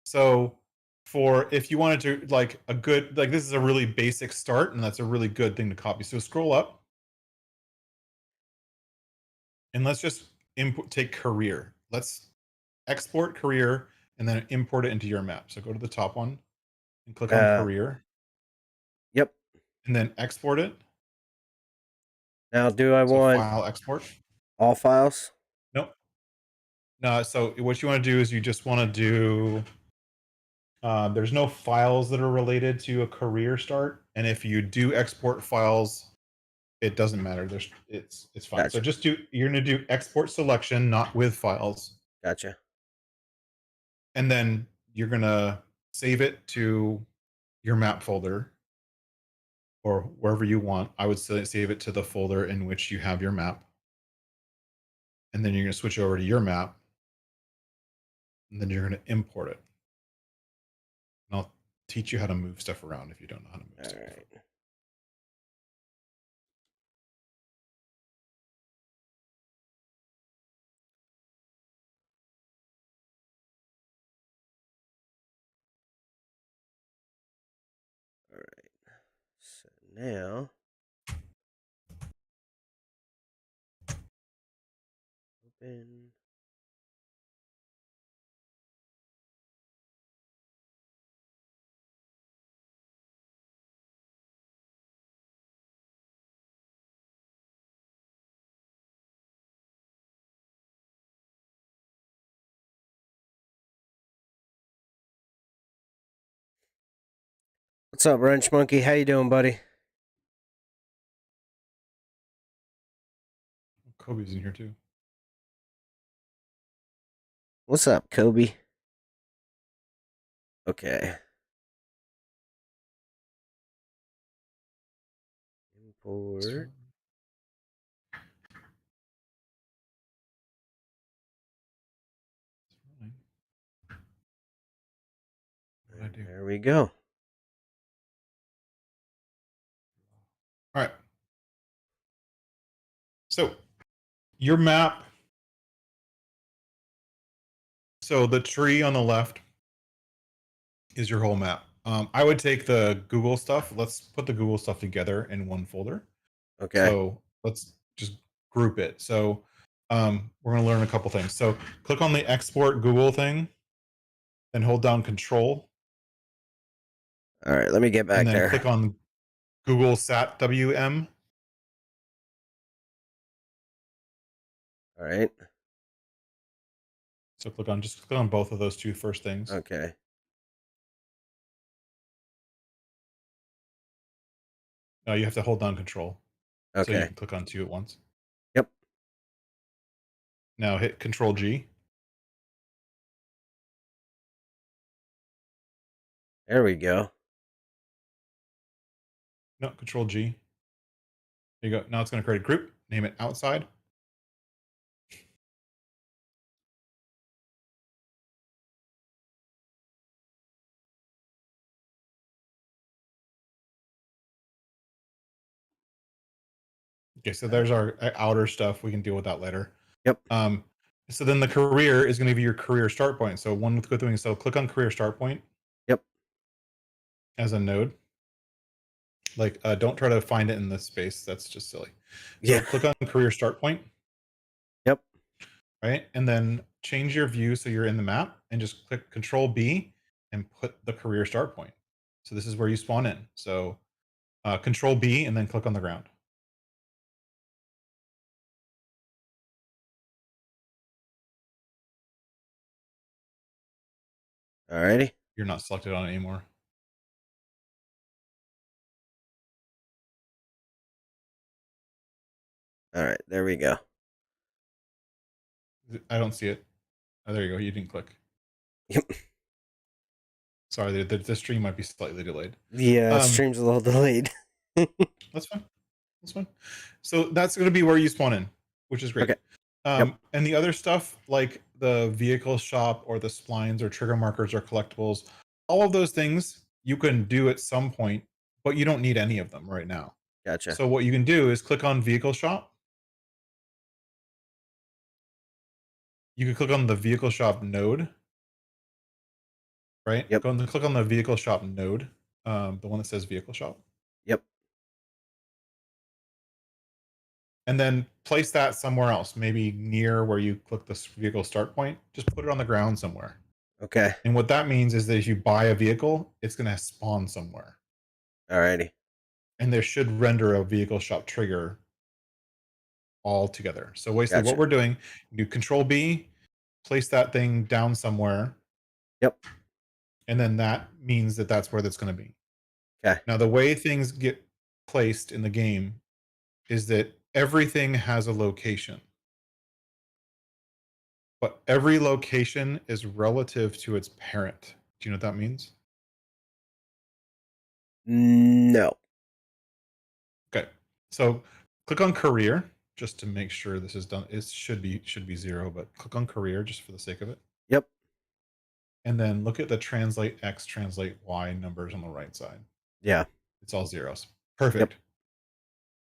So for if you wanted to like a good, like this is a really basic start, and that's a really good thing to copy. So scroll up and let's just take career. Let's export career and then import it into your map. So go to the top one and click on career. Yep. And then export it. Now, do I want file export? all files? Nope. No. So what you want to do is you just want to do. There's no files that are related to a career start, and if you do export files, it doesn't matter. It's fine. Gotcha. So just you're gonna do export selection, not with files. Gotcha. And then you're gonna save it to your map folder or wherever you want. I would save it to the folder in which you have your map. And then you're gonna switch over to your map. And then you're gonna import it. And I'll teach you how to move stuff around if you don't know how to move stuff. Right. All right. So now, open. What's up, Wrench Monkey? How you doing, buddy? Kobe's in here too. What's up, Kobe? Okay. Import. There we go. All right. So your map. So the tree on the left is your whole map. I would take the Google stuff. Let's put the Google stuff together in one folder. Okay. So let's just group it. So we're going to learn a couple things. So click on the export Google thing, then hold down Control. All right, let me get back and then there. Click on Google Sat WM. All right. So click on both of those two first things. Okay. No, you have to hold down Control. Okay. So you can click on two at once. Yep. Now hit Control G. There we go. No, Control G. There you go. Now it's going to create a group. Name it outside. Okay, so there's our outer stuff. We can deal with that later. Yep. So then the career is going to be your career start point. So one with good thing. So click on career start point. Yep. As a node. Like, don't try to find it in this space. That's just silly. So Yeah. click on career start point. Yep. Right, and then change your view so you're in the map, and just click Control B and put the career start point. So this is where you spawn in. So Control B and then click on the ground. Alrighty. You're not selected on it anymore. All right, there we go. I don't see it. Oh, there you go. You didn't click. Yep. Sorry, the stream might be slightly delayed. Yeah, stream's a little delayed. That's fine. That's fine. So that's going to be where you spawn in, which is great. Okay. And the other stuff, like the vehicle shop or the splines or trigger markers or collectibles, all of those things you can do at some point, but you don't need any of them right now. Gotcha. So what you can do is click on vehicle shop. You can click on the vehicle shop node. Right? Yep. Click on the vehicle shop node, the one that says vehicle shop. Yep. and then place that somewhere else, maybe near where you click the vehicle start point. Just put it on the ground somewhere. Okay. And what that means is that if you buy a vehicle, it's going to spawn somewhere. Alrighty. And there should render a vehicle shop trigger all together. So basically what Gotcha. we're doing, you Control B, place that thing down somewhere, Yep. and then that means that that's where that's going to be. Okay. Now, the way things get placed in the game is that everything has a location, but every location is relative to its parent. Do you know what that means? No. Okay. So click on career just to make sure this is done. It should be 0, but click on career just for the sake of it. Yep. And then look at the translate X, translate Y numbers on the right side. Yeah. It's all zeros. Perfect.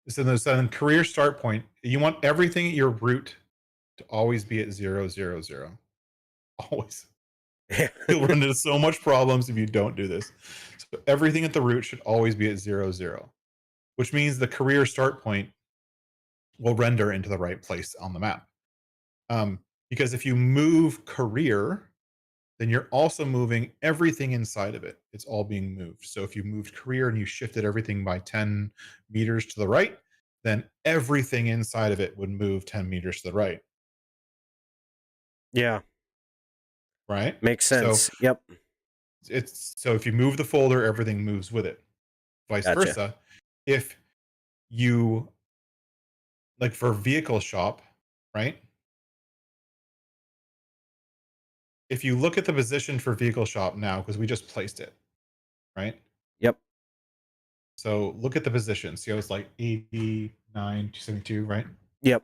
So then career start point, you want everything at your root to always be at 0, 0, 0. Always. You'll run into so much problems if you don't do this. So everything at the root should always be at 0, 0, which means the career start point will render into the right place on the map. Because if you move career, then you're also moving everything inside of it. It's all being moved. So if you moved career and you shifted everything by 10 meters to the right, then everything inside of it would move 10 meters to the right. Yeah. Right? Makes sense. Yep. So if you move the folder, everything moves with it. Vice Gotcha. versa. If you, like for vehicle shop, right? If you look at the position for vehicle shop now, because we just placed it, right? Yep. So look at the position. See how it's like 89, 272, right? Yep.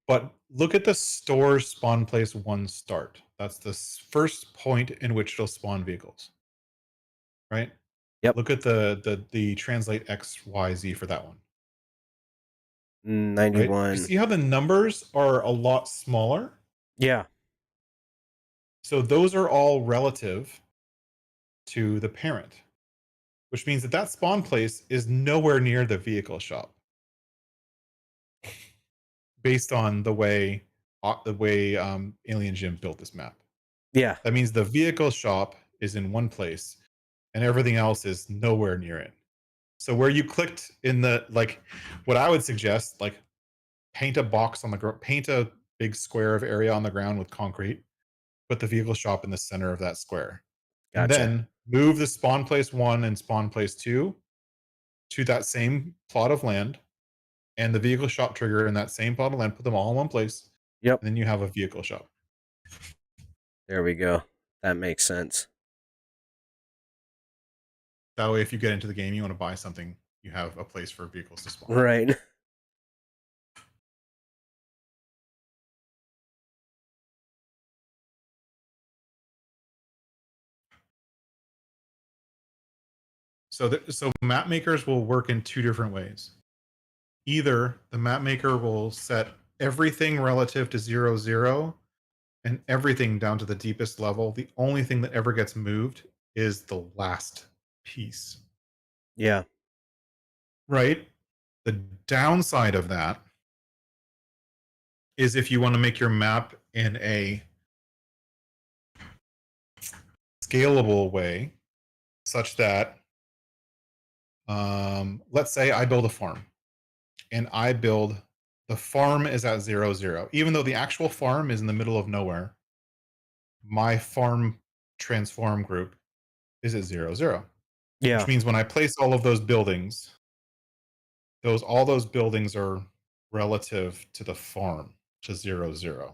But look at the store spawn place 1 start. That's the first point in which it'll spawn vehicles, right? Yep. Look at the translate X, Y, Z for that one. 91. Right? You see how the numbers are a lot smaller? Yeah. So those are all relative to the parent, which means that that spawn place is nowhere near the vehicle shop. Based on the way Alien Jim built this map. Yeah. That means the vehicle shop is in one place and everything else is nowhere near it. So where you clicked in the, like, what I would suggest, like, paint a box on the ground, paint a big square of area on the ground with concrete, put the vehicle shop in the center of that square. And Gotcha. then move the spawn place 1 and spawn place 2 to that same plot of land, and the vehicle shop trigger in that same plot of land, put them all in one place. Yep. And then you have a vehicle shop. There we go. That makes sense. That way, if you get into the game, you want to buy something, you have a place for vehicles to spawn. Right. So map makers will work in 2 different ways. Either the map maker will set everything relative to 0, 0 and everything down to the deepest level. The only thing that ever gets moved is the last piece. Yeah. Right? The downside of that is if you want to make your map in a scalable way, such that, let's say I build a farm, and the farm is at 0, 0. Even though the actual farm is in the middle of nowhere, my farm transform group is at 0, 0. Yeah. Which means when I place all of those buildings, all those buildings are relative to the farm, to 0, 0.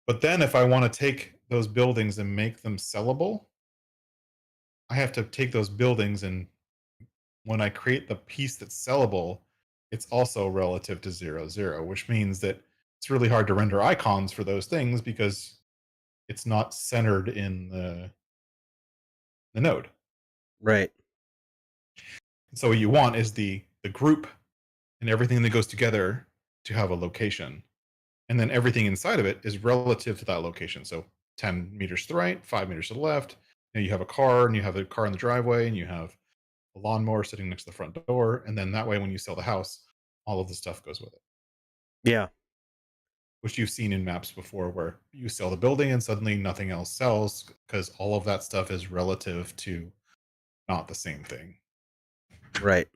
But then if I want to take those buildings and make them sellable, I have to take those buildings, and when I create the piece that's sellable, it's also relative to 0, 0, which means that it's really hard to render icons for those things because it's not centered in the node. Right. So what you want is the group and everything that goes together to have a location. And then everything inside of it is relative to that location. So 10 meters to the right, 5 meters to the left. And you have a car, and you have a car in the driveway, and you have a lawnmower sitting next to the front door. And then that way, when you sell the house, all of the stuff goes with it. Yeah. Which you've seen in maps before where you sell the building and suddenly nothing else sells because all of that stuff is relative to not the same thing. Right.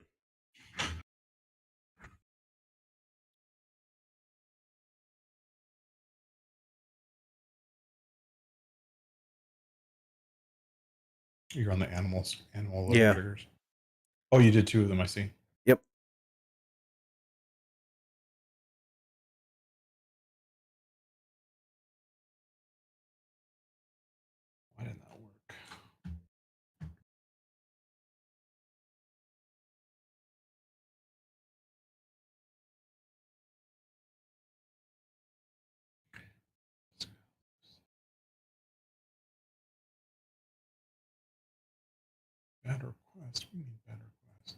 You're on the animal loading Yeah. triggers. Oh, you did 2 of them, I see. Yep. Why didn't that work? Bad request. We need bad request.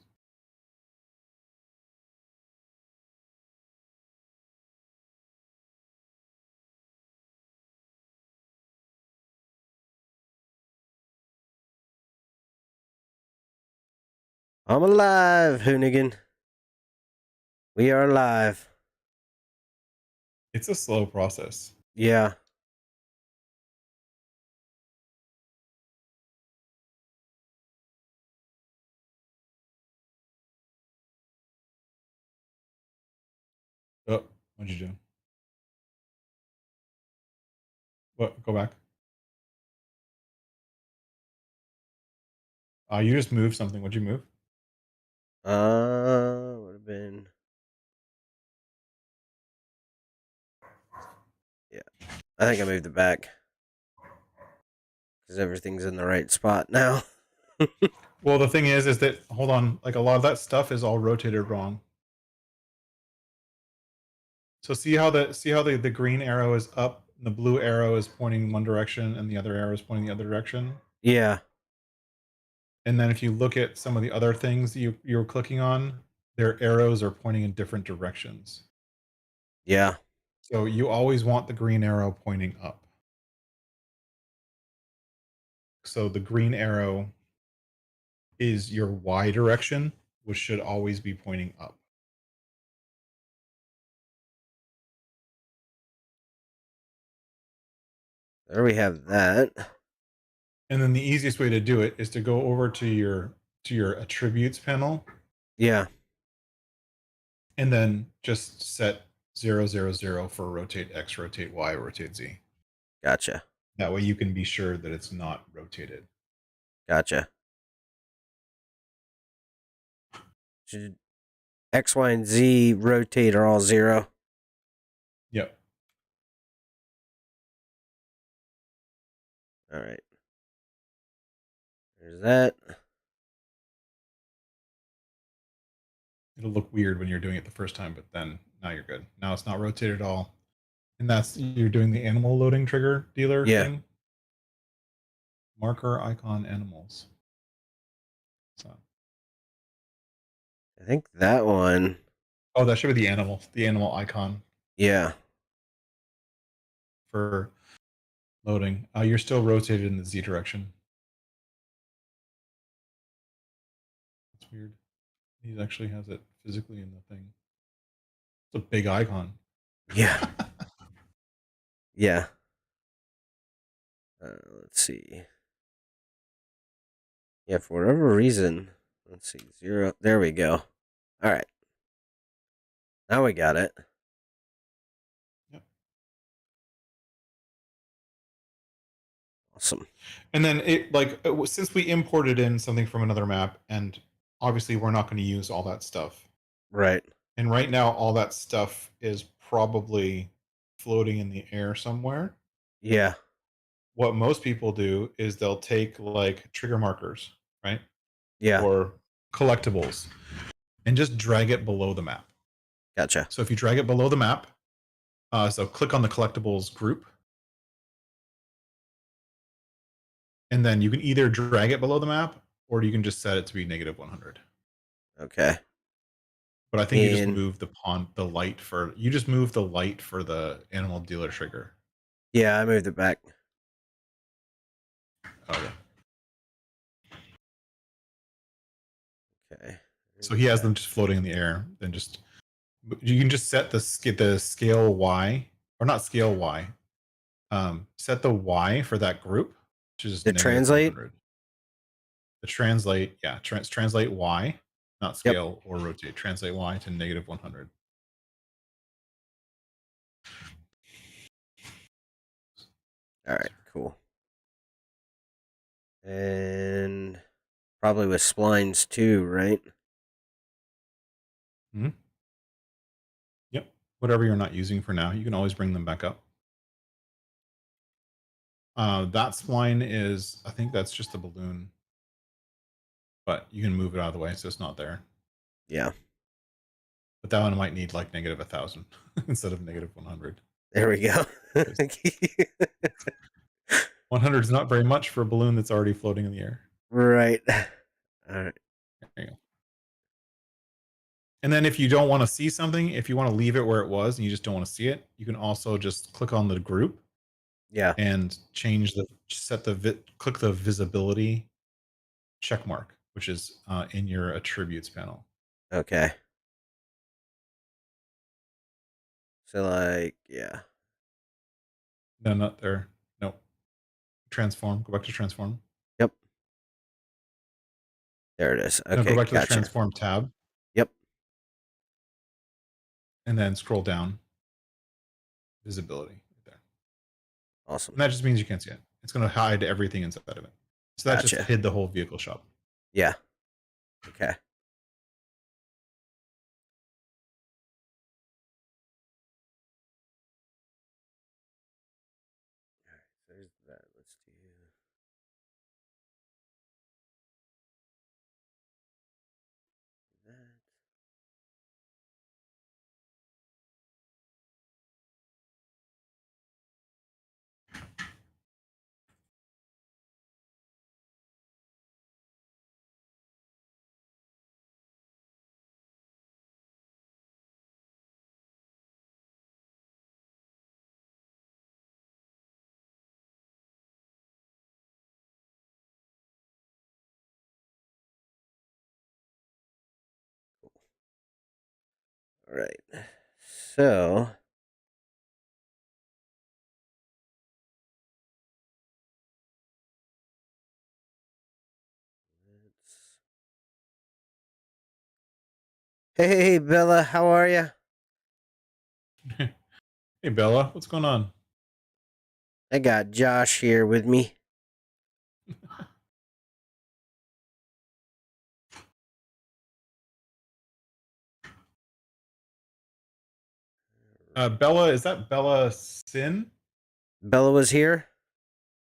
I'm alive, Hoonigan. We are alive. It's a slow process. Yeah. Oh, what'd you do? What? Go back. You just moved something. What'd you move? Would have been. Yeah. I think I moved it back. Because everything's in the right spot now. Well, the thing is that hold on, like a lot of that stuff is all rotated wrong. So see how the green arrow is up, and the blue arrow is pointing one direction, and the other arrow is pointing the other direction. Yeah. And then if you look at some of the other things you're clicking on, their arrows are pointing in different directions. Yeah. So you always want the green arrow pointing up. So the green arrow is your Y direction, which should always be pointing up. There we have that. And then the easiest way to do it is to go over to your attributes panel. Yeah. And then just set 000 for rotate X, rotate Y, rotate Z. Gotcha. That way you can be sure that it's not rotated. Gotcha. Should X, Y, and Z rotate are all 0? Yep. All right. There's that. It'll look weird when you're doing it the first time, but then now you're good. Now it's not rotated at all. And that's you're doing the animal loading trigger dealer thing. Marker icon animals. So I think that one. oh, that should be the animal icon. Yeah. For loading. You're still rotated in the Z direction. That's weird. He actually has it physically in the thing. It's a big icon. Yeah. Yeah. Let's see. Yeah, for whatever reason. Let's see. 0. There we go. All right. Now we got it. Yep. Awesome. And then since we imported in something from another map, and obviously we're not going to use all that stuff. Right. And right now, all that stuff is probably floating in the air somewhere. Yeah. What most people do is they'll take like trigger markers, right? Yeah. Or collectibles and just drag it below the map. Gotcha. So if you drag it below the map, so click on the collectibles group. And then you can either drag it below the map or you can just set it to be -100. Okay. But I think you just moved the light for the animal dealer trigger. Yeah, I moved it back. Oh yeah. Okay. So he has them just floating in the air. Then just You can just set the scale Y, or not scale Y. Set the Y for that group, which is The translate? -100. The translate, yeah, translate Y, not Yep. scale or rotate. Translate Y to -100. All right, cool. And probably with splines too, right? Yep. Whatever you're not using for now, you can always bring them back up. That spline is, I think that's just a balloon, but you can move it out of the way so it's not there. Yeah. But that one might need like -1,000 instead of -100. There we go. 100 is not very much for a balloon that's already floating in the air. Right. All right. There you go. And then if you don't want to see something, if you want to leave it where it was and you just don't want to see it, you can also just click on the group. Yeah. And change click the visibility check mark, which is in your attributes panel. Okay. So like, yeah. No, not there. No. Transform. Go back to transform. Yep. There it is. Okay. No, go back to gotcha. the transform tab. Yep. And then scroll down. Visibility right there. Awesome. And that just means you can't see it. It's going to hide everything inside of it. So that just hid the whole vehicle shop. Yeah. Okay. There's that. Let's do that. All right. So hey, Bella, how are you? Hey, Bella, what's going on? I got Josh here with me. Bella, is that Bella Sin? Bella was here?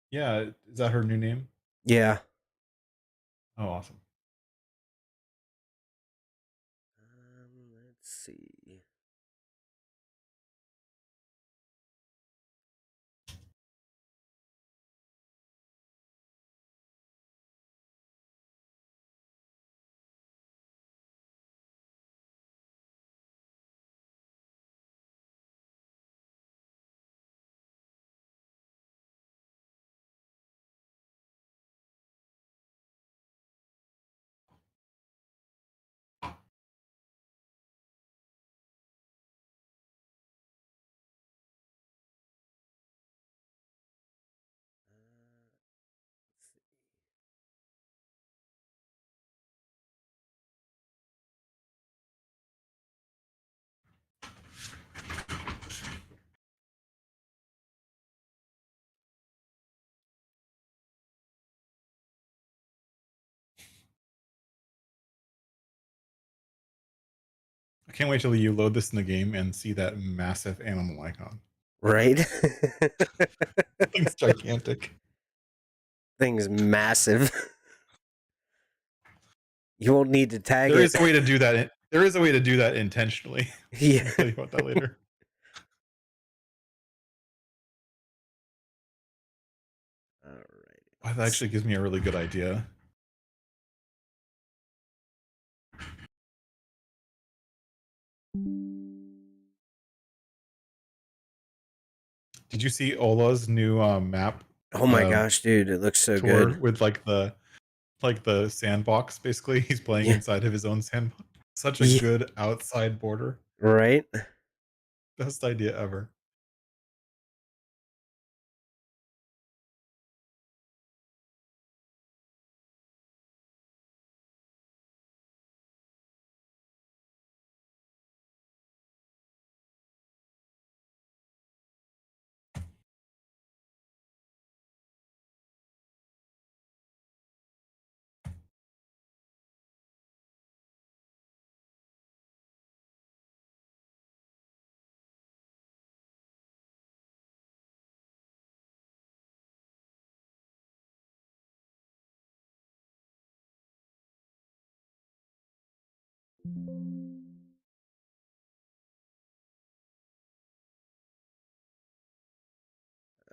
Yeah, is that her new name? Yeah. Oh, awesome. Let's see. I can't wait till you load this in the game and see that massive animal icon. Right? It's gigantic. Thing's massive. You won't need to tag There it. is a way to do that. There is a way to do that intentionally. Yeah. I'll tell you about that later. All right. Oh, that actually gives me a really good idea. Did you see Ola's new map? Oh my gosh, dude, it looks so good. With like the sandbox, basically. He's playing inside of his own sandbox. Such a good outside border. Right? Best idea ever.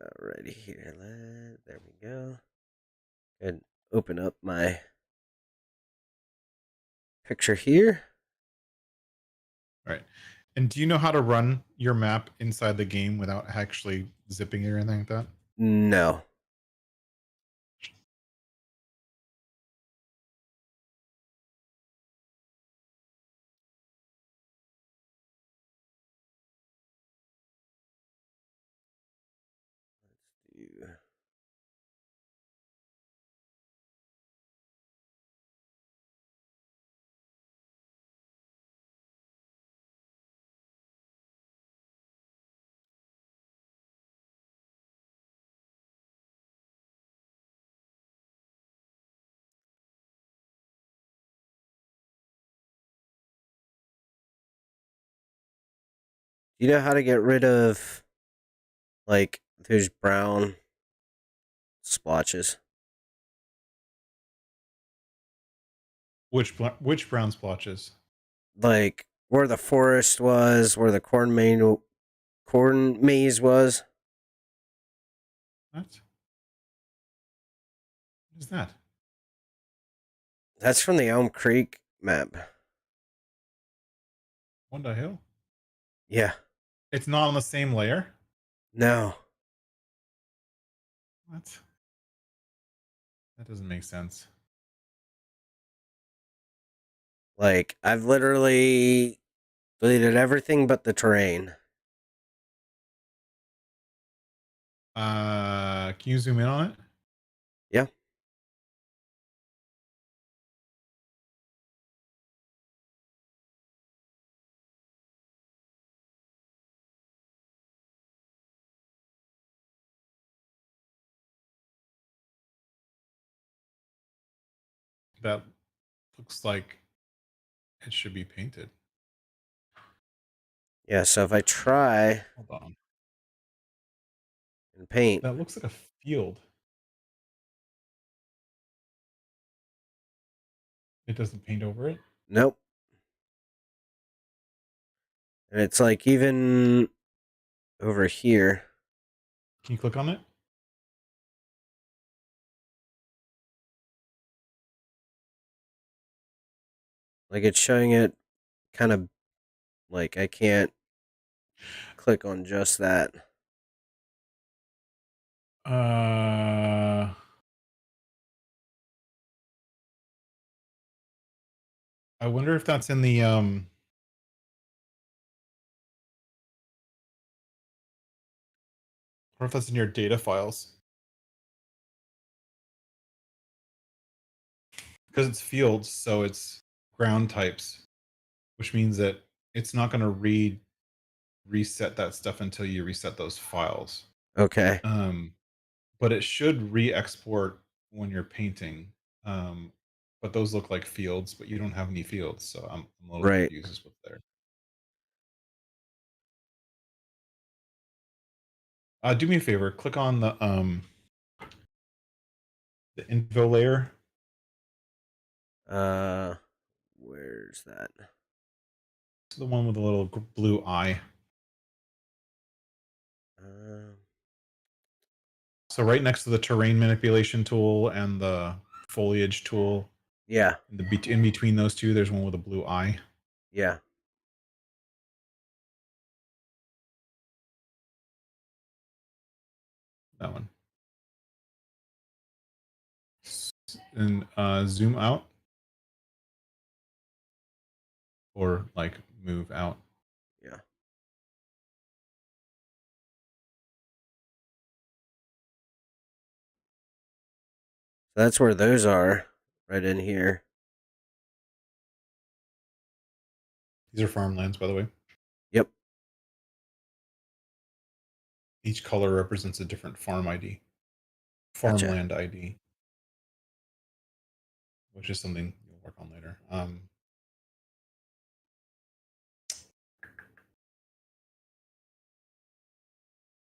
Alrighty here. There we go. And open up my picture here. All right. And do you know how to run your map inside the game without actually zipping it or anything like that? No. Let's do. You know how to get rid of like those brown splotches? Which brown splotches? Like where the forest was, where the corn maze was. What? What is that? That's from the Elm Creek map. Wanda Hill? Yeah. It's not on the same layer? No. What? That doesn't make sense. Like I've literally deleted everything but the terrain. Can you zoom in on it? Yeah. That looks like it should be painted. Yeah, so if I try Hold on. and paint. That looks like a field. It doesn't paint over it? Nope. And it's like even over here. Can you click on it? Like it's showing it kind of like I can't click on just that. I wonder if that's in the or if that's in your data files. Because it's fields, so it's ground types, which means that it's not going to reset that stuff until you reset those files. Okay. But it should re-export when you're painting. But those look like fields, but you don't have any fields, so I'm a little Right. confused as what's there. Do me a favor, click on the info layer. Where's that? It's the one with the little blue eye. So right next to the terrain manipulation tool and the foliage tool, Yeah. in between those two, there's one with a blue eye. Yeah. That one. And zoom out or like move out. So that's where those are, right in here. These are farmlands, by the way. Yep. Each color represents a different farm ID, Gotcha. farmland ID, which is something you'll work on later.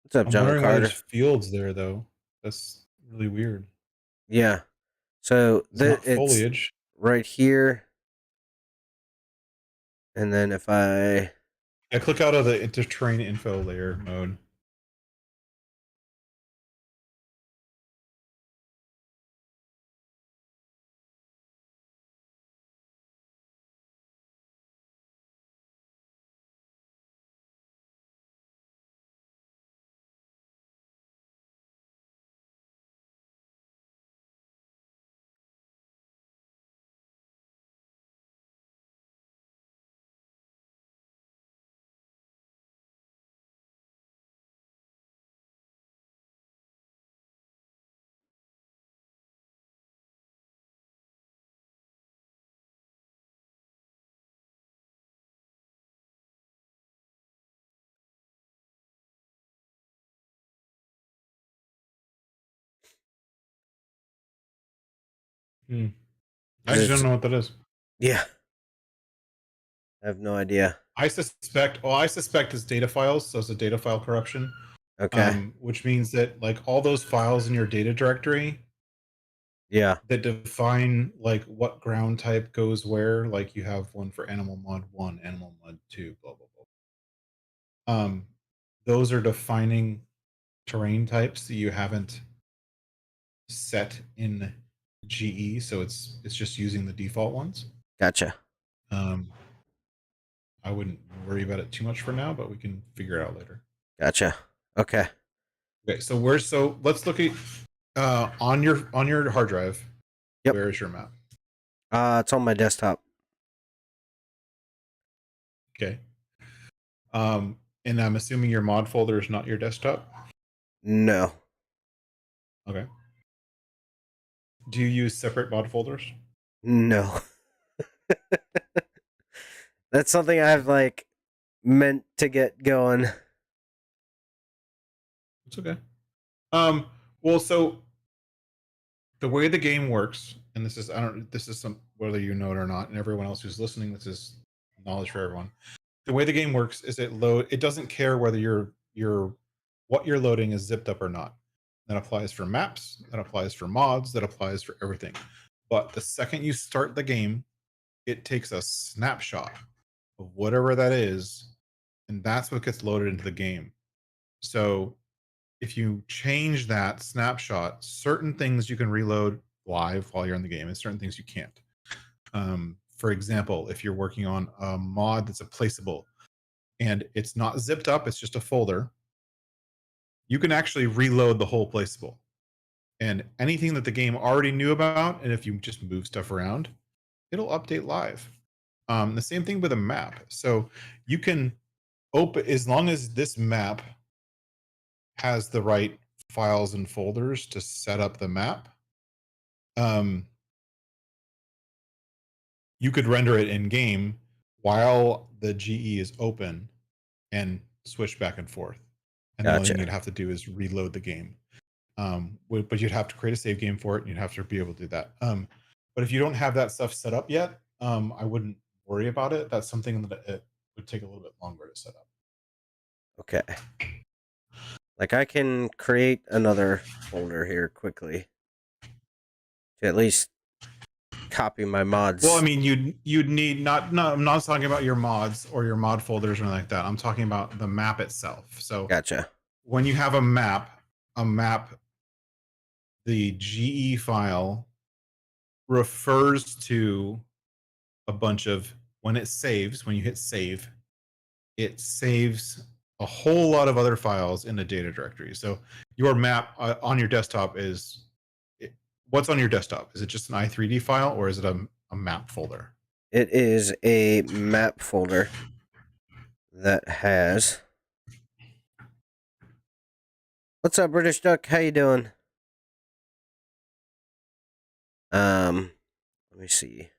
What's up, I'm John wondering why there's Carter? fields there, though. That's really weird. Yeah. So It's not it's foliage. right here. And then if I click out of the interterrain info layer mode. I actually don't know what that is. Yeah. I have no idea. I suspect it's data files, so it's a data file corruption. Okay. Which means that like all those files in your data directory Yeah. that define like what ground type goes where, like you have one for animal mod 1, animal mod 2, blah blah blah. Those are defining terrain types that you haven't set in GE, so it's just using the default ones. Gotcha. I wouldn't worry about it too much for now, but we can figure it out later. Gotcha. Okay. Okay, so let's look at on your hard drive. Yep. Where is your map? It's on my desktop. Okay. And I'm assuming your mod folder is not your desktop? No. Okay. Do you use separate mod folders? No. That's something I've like meant to get going. It's okay. Well, so the way the game works, and this is some whether you know it or not, and everyone else who's listening, this is knowledge for everyone. The way the game works is it doesn't care whether what you're loading is zipped up or not. That applies for maps, that applies for mods, that applies for everything. But the second you start the game, it takes a snapshot of whatever that is, and that's what gets loaded into the game. So if you change that snapshot, certain things you can reload live while you're in the game, and certain things you can't. For example, if you're working on a mod that's a placeable and it's not zipped up, it's just a folder, you can actually reload the whole placeable. And anything that the game already knew about, and if you just move stuff around, it'll update live. The same thing with a map. So you can open, as long as this map has the right files and folders to set up the map, you could render it in game while the GE is open and switch back and forth. And the only thing Gotcha. you'd have to do is reload the game. But you'd have to create a save game for it, and you'd have to be able to do that. But if you don't have that stuff set up yet, I wouldn't worry about it. That's something that it would take a little bit longer to set up. Okay. Like I can create another folder here quickly to at least copy my mods. Well, I mean, you'd need I'm not talking about your mods or your mod folders or anything like that. I'm talking about the map itself. So Gotcha. when you have a map, the GE file refers to a bunch of, when it saves, when you hit save, it saves a whole lot of other files in the data directory. So your map on your desktop what's on your desktop? Is it just an i3D file, or is it a map folder? It is a map folder that has. What's up, British Duck? How you doing? Let me see.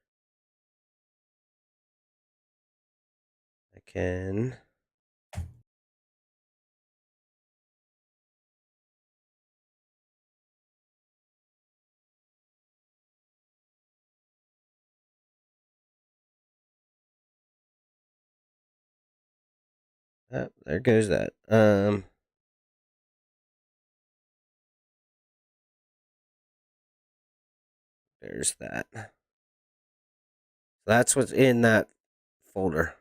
I can. Oh, there goes that. There's that. That's what's in that folder.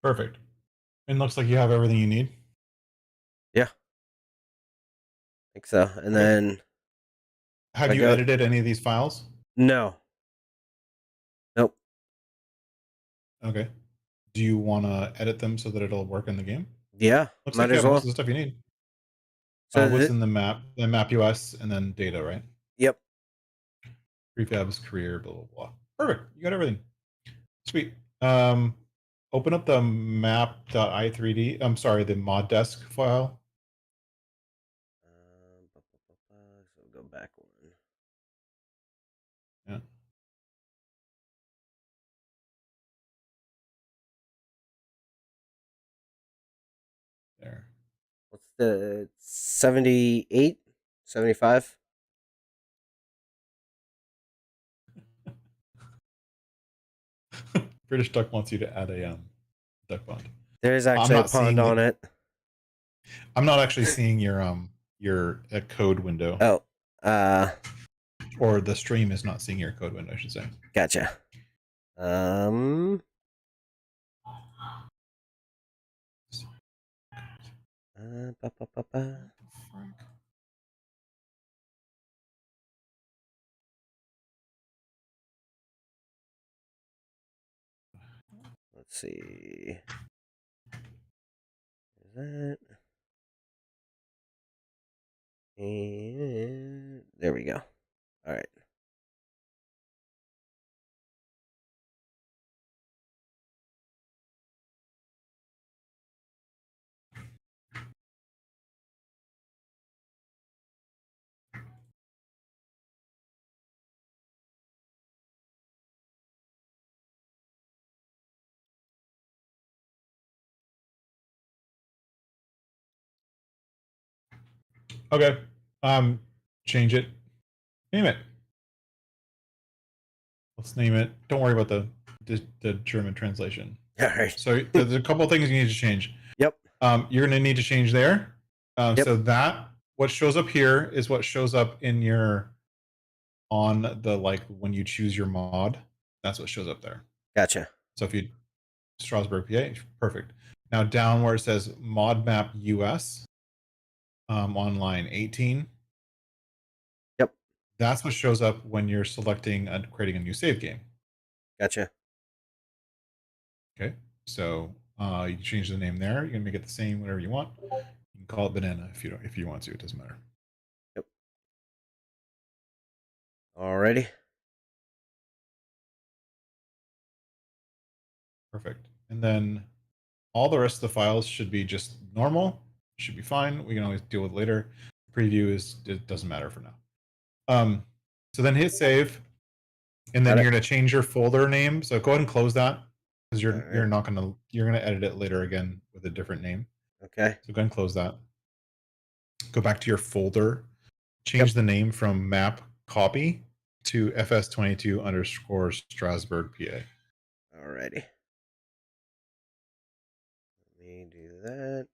Perfect. And looks like you have everything you need. Yeah. I think so. And Okay. then Have you edited any of these files? No. Nope. Okay. Do you want to edit them so that it'll work in the game? Yeah. Looks like Might you as have most well. of the stuff you need. So What's in the map US, and then data, right? Yep. Prefabs, career, blah blah blah. Perfect. You got everything. Sweet. Open up the map.i3d. I'm sorry, the mod desk file. So go back one. Yeah. There. What's the 78? 75? British Duck wants you to add a duck pond. There's I'm actually a not pond seeing on it. I'm not actually seeing your code window, Oh. or the stream is not seeing your code window, I should say. Gotcha. Ba, ba, ba, ba. Let's see. Is that? And there we go. All right. Okay. Change it. Name it. Let's name it. Don't worry about the German translation. All right. So there's a couple of things you need to change. Yep. You're going to need to change there. Yep. So that what shows up here is what shows up in your on the when you choose your mod. That's what shows up there. Gotcha. So if you Strasbourg, PA, perfect. Now down where it says mod map US, on line 18. Yep. That's what shows up when you're selecting and creating a new save game. Gotcha. Okay, so you can change the name there. You can make it the same, whatever you want. You can call it banana if you don't, if you want to. It doesn't matter. Yep. Alrighty. Perfect. And then all the rest of the files should be just normal. Should be fine. We can always deal with later. Preview is, it doesn't matter for now. So then hit save, and then you're going to change your folder name. So go ahead and close that, because you're not going to, you're going to edit it later again with a different name. Okay. So go ahead and close that. Go back to your folder. Change the name from map copy to FS22 underscore Strasbourg, PA. Alrighty. Let me do that.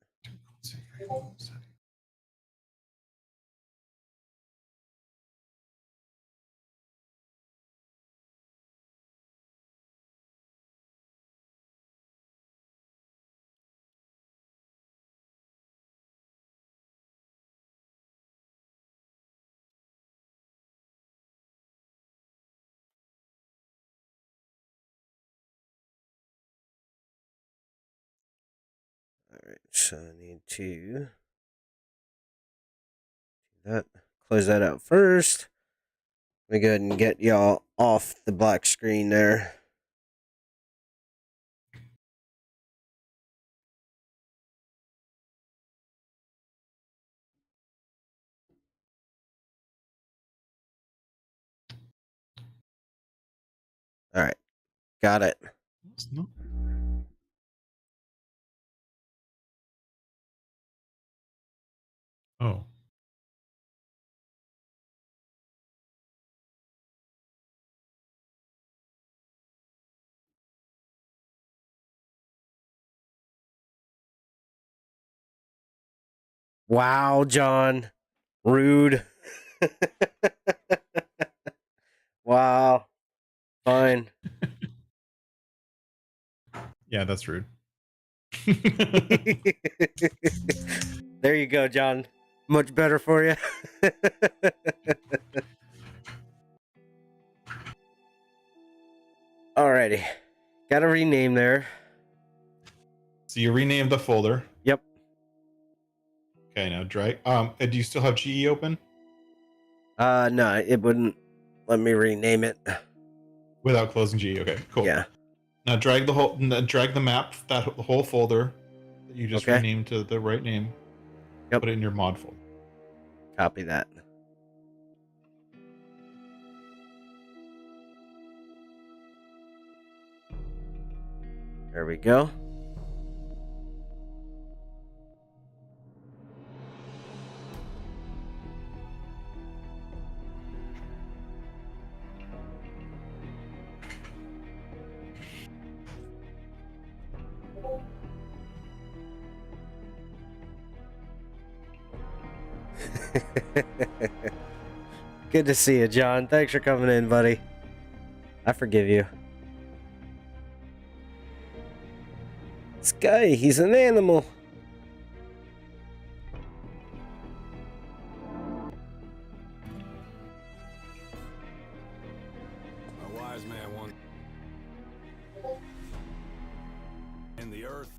Alright, so I need to do that. Close that out first. Let me go ahead and get y'all off the black screen there. Alright, got it. Oh. Wow, John. Rude. Wow. Fine. Yeah, that's rude. There you go, John. Much better for you. Alrighty. Got to rename there. So you renamed the folder. Yep. Okay, now drag. Do you still have GE open? No, it wouldn't let me rename it. Without closing GE. Okay, cool. Yeah. Now drag the map, the whole folder that you just renamed to the right name. Yep. Put it in your mod folder. Copy that. There we go. Good to see you, John. Thanks for coming in, buddy. I forgive you. This guy, he's an animal. A wise man once in the earth.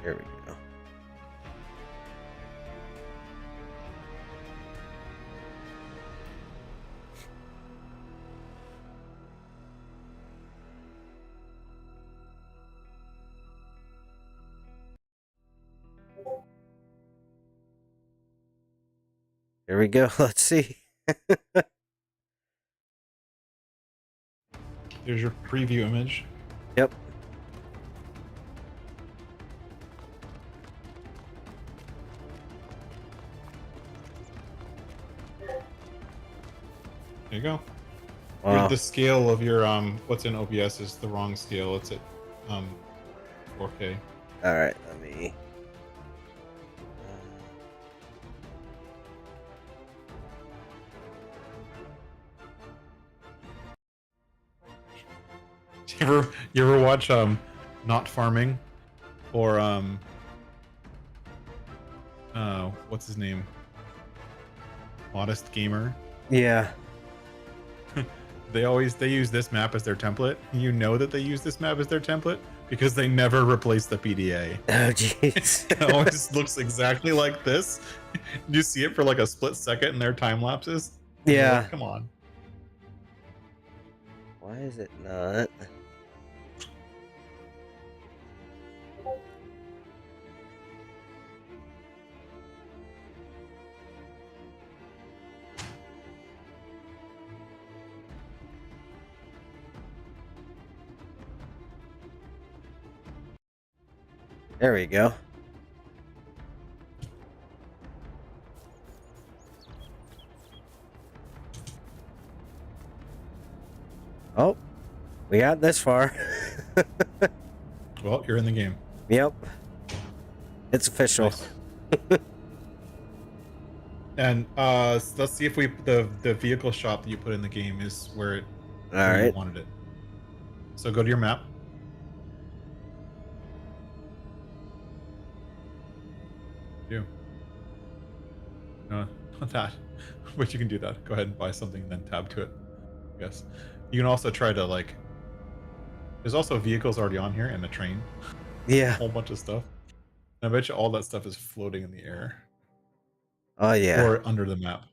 There we go. There we go. Let's see. There's your preview image. Yep. There you go. Wow. The scale of your what's in OBS is the wrong scale. It's at 4K. All right. Let me. You ever watch Not Farming or what's his name? Modest Gamer. Yeah. They use this map as their template. You know that they use this map as their template because they never replace the PDA. Oh jeez. It always looks exactly like this. You see it for like a split second in their time lapses. Yeah. Like, come on. Why is it not? There we go. Oh, we got this far. Well, you're in the game. Yep. It's official. Nice. And let's see if the vehicle shop that you put in the game is where you Alright. wanted it. So go to your map. You. No, not that. But you can do that. Go ahead and buy something and then tab to it. Yes. You can also try to like. There's also vehicles already on here and a train. Yeah. A whole bunch of stuff. And I bet you all that stuff is floating in the air. Oh, yeah. Or under the map.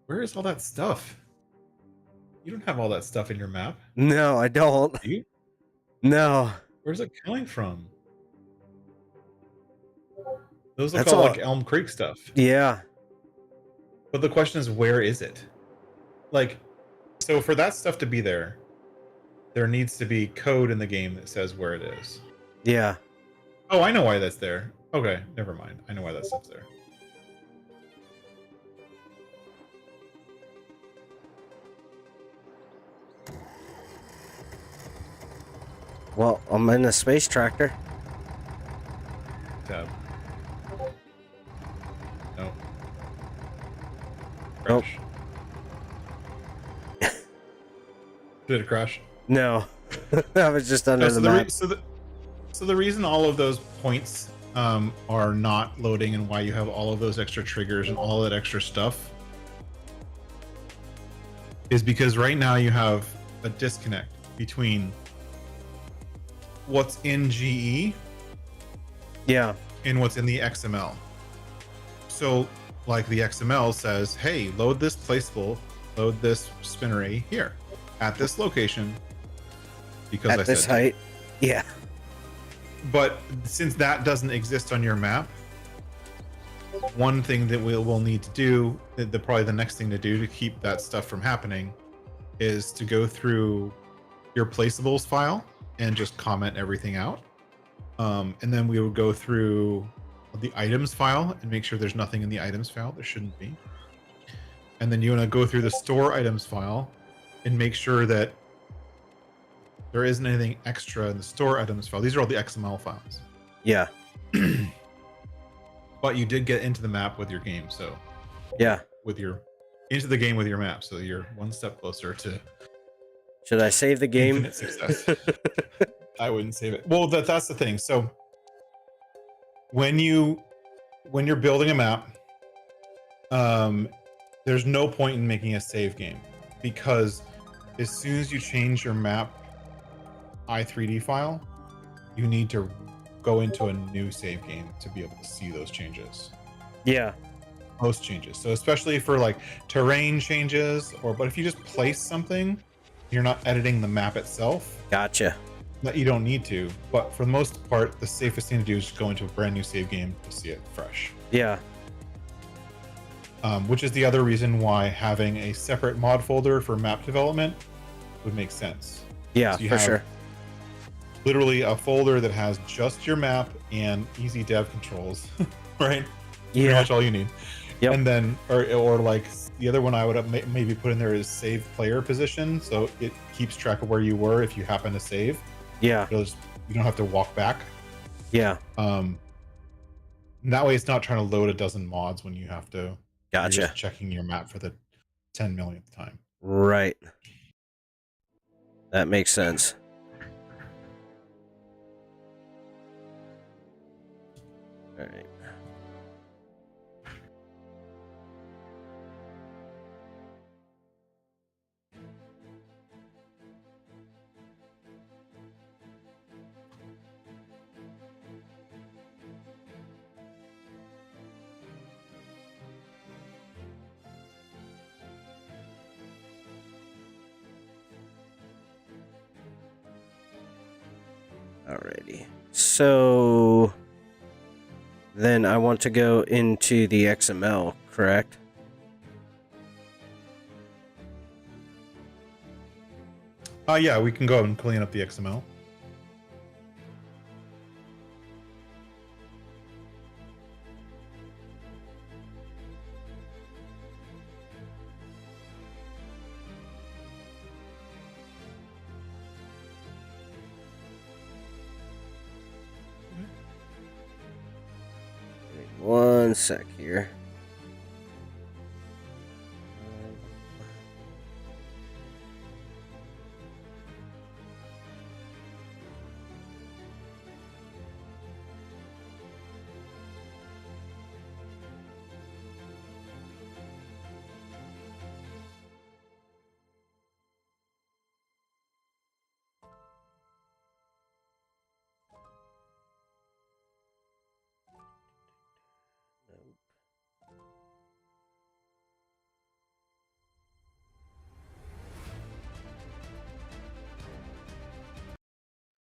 Where is all that stuff? You don't have all that stuff in your map. No, I don't. Do you? No. Where's it coming from? Those look That's all all- like Elm Creek stuff. Yeah. But the question is, where is it? Like, so for that stuff to be there, there needs to be code in the game that says where it is. Yeah. Oh, I know why that's there. Okay, never mind. I know why that stuff's there. Well, I'm in a space tractor. Tab. No. Nope. Crash. Did it crash? No. I was just under No, the so, map. so the reason all of those points are not loading and why you have all of those extra triggers and all that extra stuff is because right now you have a disconnect between what's in GE Yeah. and what's in the XML. So like the XML says, hey, load this placeable, load this spin array here at this location because I At this said height. Yeah. But since that doesn't exist on your map, one thing that we'll need to do, probably the next thing to do to keep that stuff from happening, is to go through your placeables file and just comment everything out. And then we will go through the items file and make sure there's nothing in the items file. There shouldn't be. And then you want to go through the store items file and make sure that there isn't anything extra in the store items file. These are all the XML files. Yeah. But you did get into the map with your game, so Yeah. into the game with your map, so you're one step closer to Should I save the game? infinite success. I wouldn't save it. Well, that's the thing. So when you're building a map, there's no point in making a save game because as soon as you change your map i3D file, you need to go into a new save game to be able to see those changes. Yeah. Most changes. So especially for like terrain changes, but if you just place something, you're not editing the map itself. Gotcha. That you don't need to. But for the most part, the safest thing to do is just go into a brand new save game to see it fresh. Yeah. Which is the other reason why having a separate mod folder for map development would make sense. Yeah, So you for have sure. Literally a folder that has just your map and easy dev controls, right? Pretty Yeah. much all you need. Yep. And then, or like the other one I would have maybe put in there is save player position, so it keeps track of where you were if you happen to save. Yeah. You don't have to walk back. Yeah. And that way, it's not trying to load a dozen mods when you have to. You're Gotcha. just checking your map for the 10 millionth time. Right. That makes sense. All right. Alrighty. So then I want to go into the XML, correct? Yeah, we can go and clean up the XML. One sec here.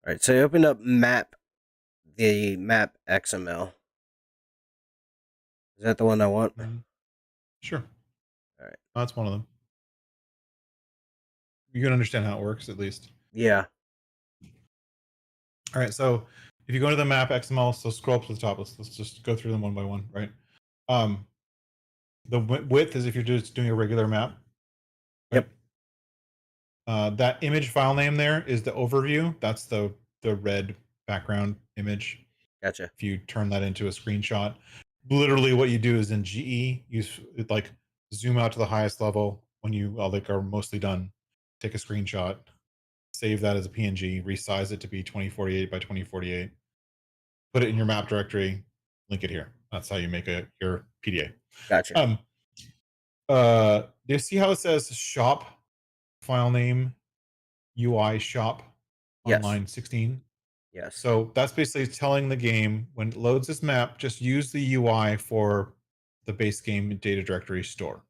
All right, so I opened up the map XML. Is that the one I want? Sure. All right. That's one of them. You can understand how it works at least. Yeah. All right. So if you go to the map XML, so scroll up to the top. Let's just go through them one by one, right? The width is if you're just doing a regular map. Right? Yep. That image file name there is the overview. That's the red background image. Gotcha. If you turn that into a screenshot, literally what you do is in GE, you like zoom out to the highest level when you like are mostly done. Take a screenshot, save that as a PNG, resize it to be 2048 by 2048, put it in your map directory, link it here. That's how you make your PDA. Gotcha. Do you see how it says shop file name UI shop on Yes. line 16? Yes. So that's basically telling the game when it loads this map, just use the UI for the base game data directory store.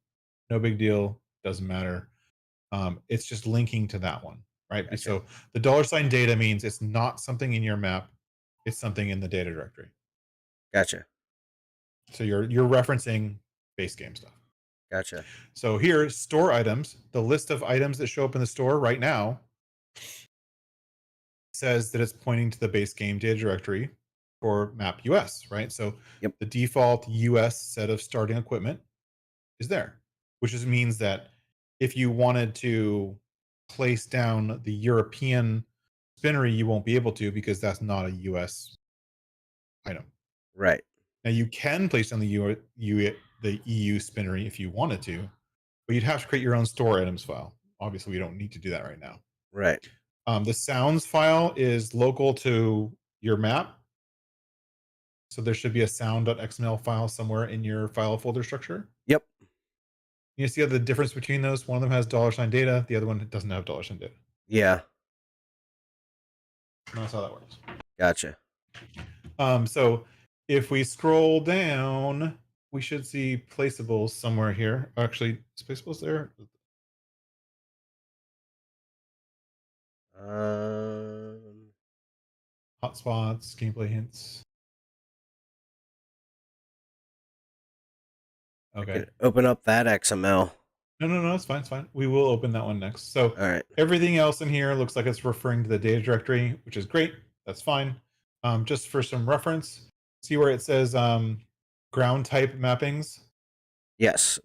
No big deal. Doesn't matter. It's just linking to that one, right? Gotcha. So the $ data means it's not something in your map. It's something in the data directory. Gotcha. So you're referencing base game stuff. Gotcha. So here, store items, the list of items that show up in the store right now says that it's pointing to the base game data directory for map US, right? So Yep. the default US set of starting equipment is there, which just means that if you wanted to place down the European spinnery, you won't be able to because that's not a US item. Right. Now you can place down the EU spinnery if you wanted to, but you'd have to create your own store items file. Obviously, we don't need to do that right now. Right. The sounds file is local to your map. So there should be a sound.xml file somewhere in your file folder structure. Yep. You see the difference between those? One of them has $ data. The other one doesn't have $ data. Yeah. And that's how that works. Gotcha. So if we scroll down, we should see placeables somewhere here. Actually, is placeables there? Hotspots, gameplay hints. Okay. Open up that XML. No, it's fine. It's fine. We will open that one next. So All right. everything else in here looks like it's referring to the data directory, which is great. That's fine. Just for some reference, see where it says ground type mappings? Yes.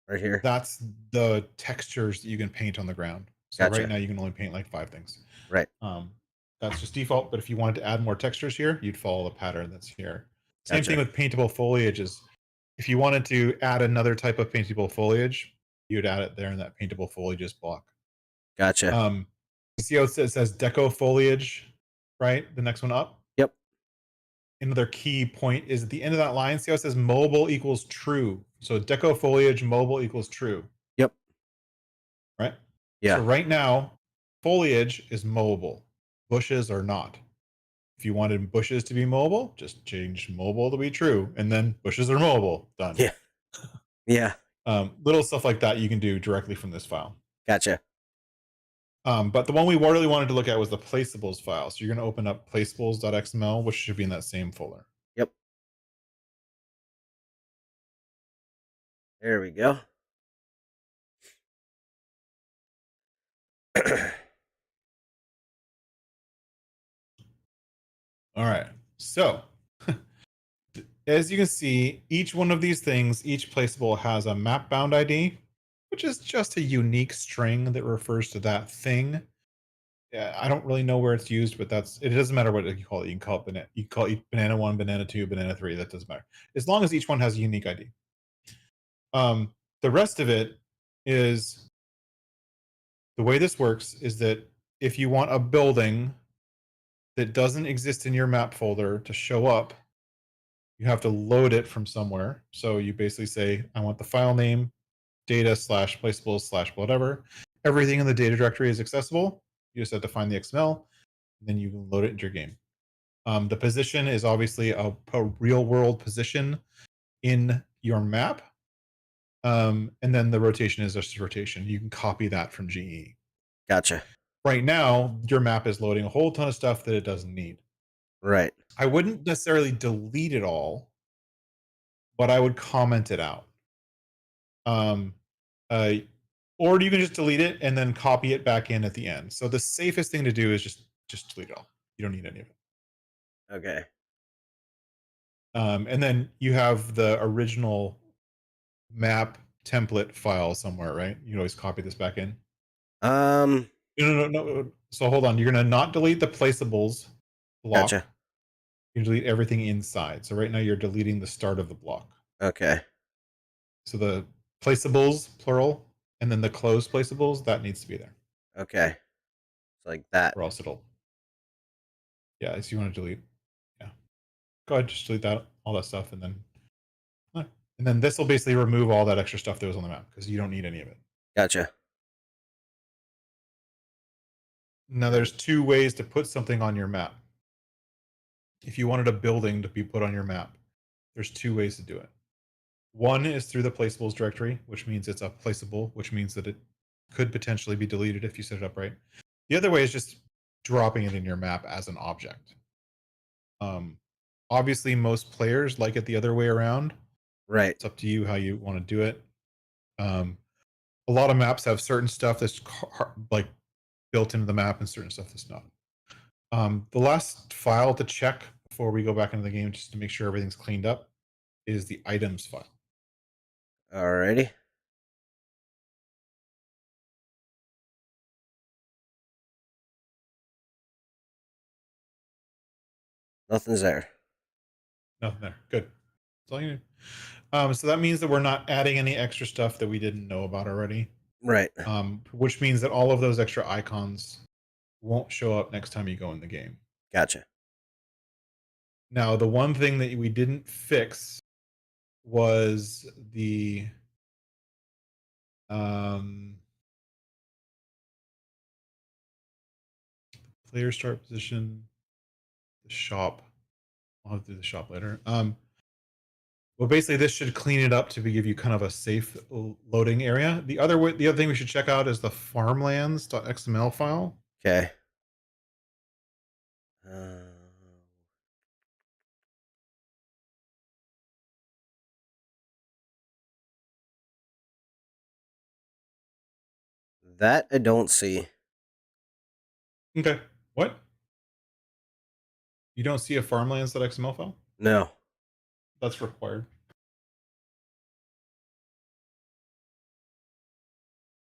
Right here. That's the textures that you can paint on the ground. So Gotcha. right now you can only paint like 5 things. Right. That's just default. But if you wanted to add more textures here, you'd follow the pattern that's here. Same Gotcha. thing with paintable foliage is if you wanted to add another type of paintable foliage, you'd add it there in that paintable foliages block. Gotcha. You see how it says deco foliage, right? The next one up. Yep. Another key point is at the end of that line, see how it says mobile equals true. So deco foliage mobile equals true. Yep. Right? Yeah. So right now, foliage is mobile. Bushes are not. If you wanted bushes to be mobile, just change mobile to be true. And then bushes are mobile. Done. Yeah. Yeah. Little stuff like that you can do directly from this file. Gotcha. But the one we really wanted to look at was the placeables file. So you're going to open up placeables.xml, which should be in that same folder. Yep. There we go. All right. So as you can see, each one of these things, each placeable has a map bound ID, which is just a unique string that refers to that thing. Yeah, I don't really know where it's used, but it doesn't matter what you call it. You can call it banana. You can call it banana 1, banana 2, banana 3. That doesn't matter as long as each one has a unique ID. The rest of it is the way this works is that if you want a building that doesn't exist in your map folder to show up, you have to load it from somewhere. So you basically say, I want the file name, data slash placeables slash whatever. Everything in the data directory is accessible. You just have to find the XML, and then you can load it into your game. The position is obviously a real world position in your map. And then the rotation is just rotation. You can copy that from GE. Gotcha. Right now, your map is loading a whole ton of stuff that it doesn't need. Right. I wouldn't necessarily delete it all, but I would comment it out. Um, uh, or you can just delete it and then copy it back in at the end. So the safest thing to do is just delete it all. You don't need any of it. Okay. And then you have the original map template file somewhere, right? You can always copy this back in. Um. No. So hold on. You're gonna not delete the placeables block. Gotcha. You delete everything inside. So right now you're deleting the start of the block. Okay. So the placeables plural, and then the closed placeables that needs to be there, Okay. It's like that. or else it'll. Yeah, so you want to delete. Yeah, go ahead, just delete that all that stuff, and then this will basically remove all that extra stuff that was on the map because you don't need any of it. Gotcha. Now there's two ways to put something on your map. If you wanted a building to be put on your map, there's two ways to do it. One is through the placeables directory, which means it's a placeable, which means that it could potentially be deleted if you set it up right. The other way is just dropping it in your map as an object. Obviously, most players like it the other way around. Right. It's up to you how you want to do it. A lot of maps have certain stuff that's like built into the map and certain stuff that's not. The last file to check before we go back into the game, just to make sure everything's cleaned up, is the items file. Alrighty. Nothing's there. Nothing there. Good. That's all you need. So that means that we're not adding any extra stuff that we didn't know about already. Right. Which means that all of those extra icons won't show up next time you go in the game. Gotcha. Now, the one thing that we didn't fix was the player start position, the shop. I'll have to do the shop later. Well, basically, this should clean it up to give you kind of a safe loading area. The other thing we should check out is the farmlands.xml file. Okay. That I don't see. Okay. What? You don't see a farmlands.xml file? No. That's required.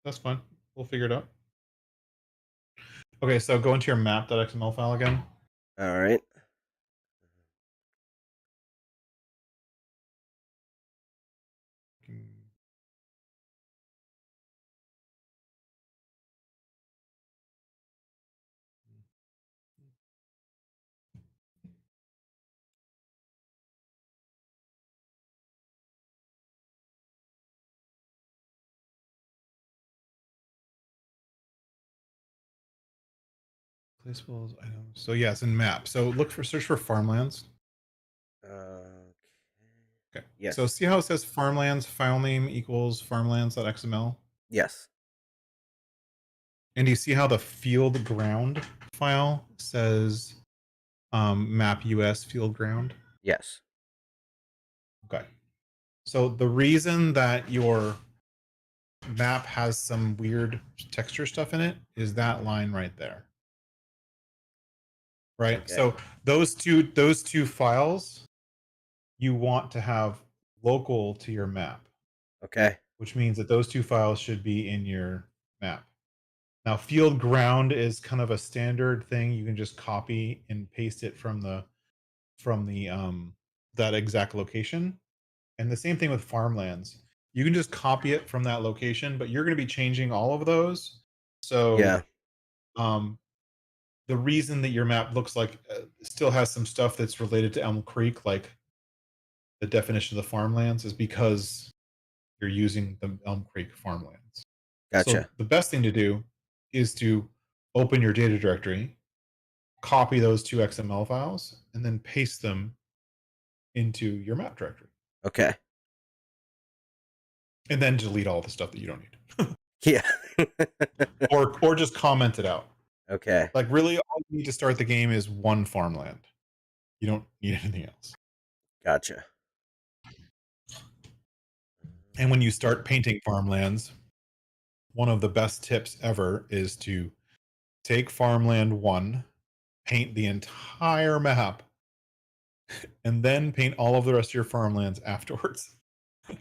That's fine. We'll figure it out. Okay, so go into your map.xml file again. All right. Placeables items. So yeah, it's in map. So search for farmlands. Okay. Yes. So see how it says farmlands file name equals farmlands.xml? Yes. And you see how the field ground file says map US field ground? Yes. Okay. So the reason that your map has some weird texture stuff in it is that line right there. Right? Okay. So those two files you want to have local to your map. Okay. Which means that those two files should be in your map. Now, field ground is kind of a standard thing. You can just copy and paste it from the that exact location. And the same thing with farmlands. You can just copy it from that location, but you're going to be changing all of those. So Yeah. The reason that your map looks like still has some stuff that's related to Elm Creek, like the definition of the farmlands, is because you're using the Elm Creek farmlands. Gotcha. So the best thing to do is to open your data directory, copy those two XML files, and then paste them into your map directory. Okay. And then delete all the stuff that you don't need. Yeah. or just comment it out. Okay. Like, really, all you need to start the game is one farmland. You don't need anything else. Gotcha. And when you start painting farmlands, one of the best tips ever is to take farmland 1, paint the entire map, and then paint all of the rest of your farmlands afterwards.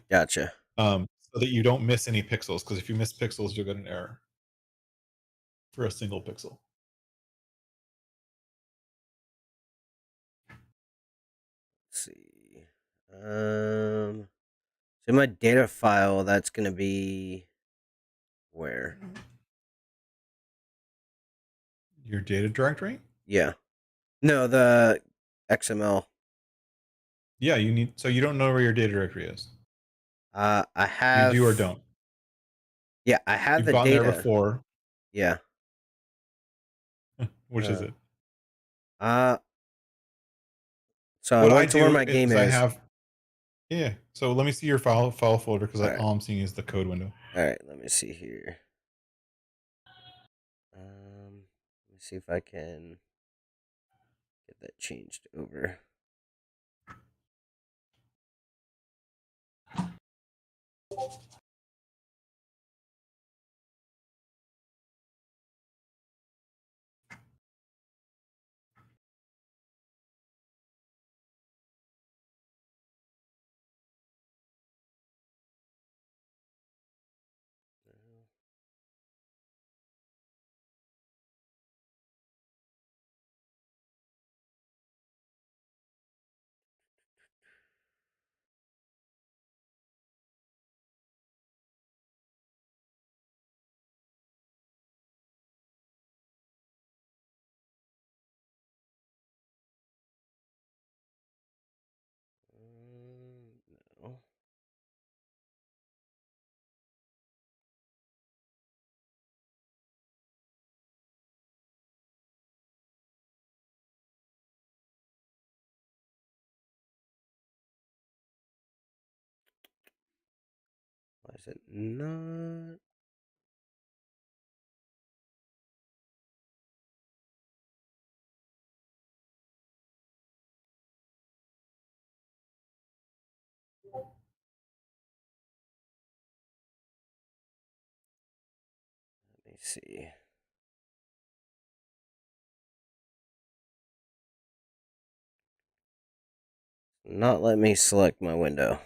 Gotcha. So that you don't miss any pixels, because if you miss pixels, you'll get an error for a single pixel. Let's see. So my data file, that's gonna be where? Your data directory? Yeah. No, the XML. Yeah, you need. So you don't know where your data directory is. I have. You do or don't. Yeah, I have You've the gotten data there before. Yeah. Which is it? So What I I went to where do my game is I is. have. Yeah. So let me see your file folder, because All right. all I'm seeing is the code window. All right, let me see here. Let me see if I can get that changed over. No. Why is it not? Let me see. Not let me select my window.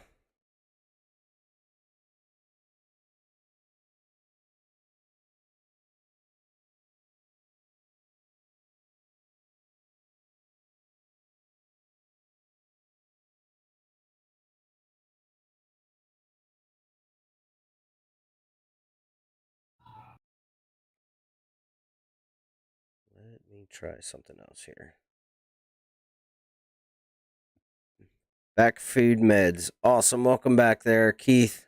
Let me try something else here. Back Food Meds. Awesome. Welcome back there, Keith.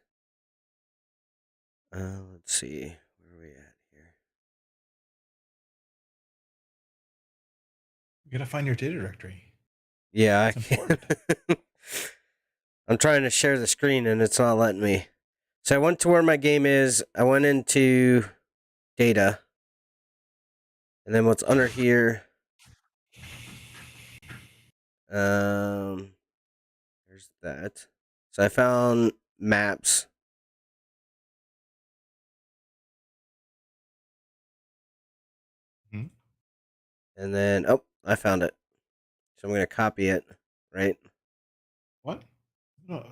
Let's see. Where are we at here? You gotta find your data directory. Yeah, I It's can't. I'm trying to share the screen and it's not letting me. So I went to where my game is. I went into data. And then what's under here? There's that. So I found maps. Mhm. And then, oh, I found it. So I'm going to copy it, right? What? No.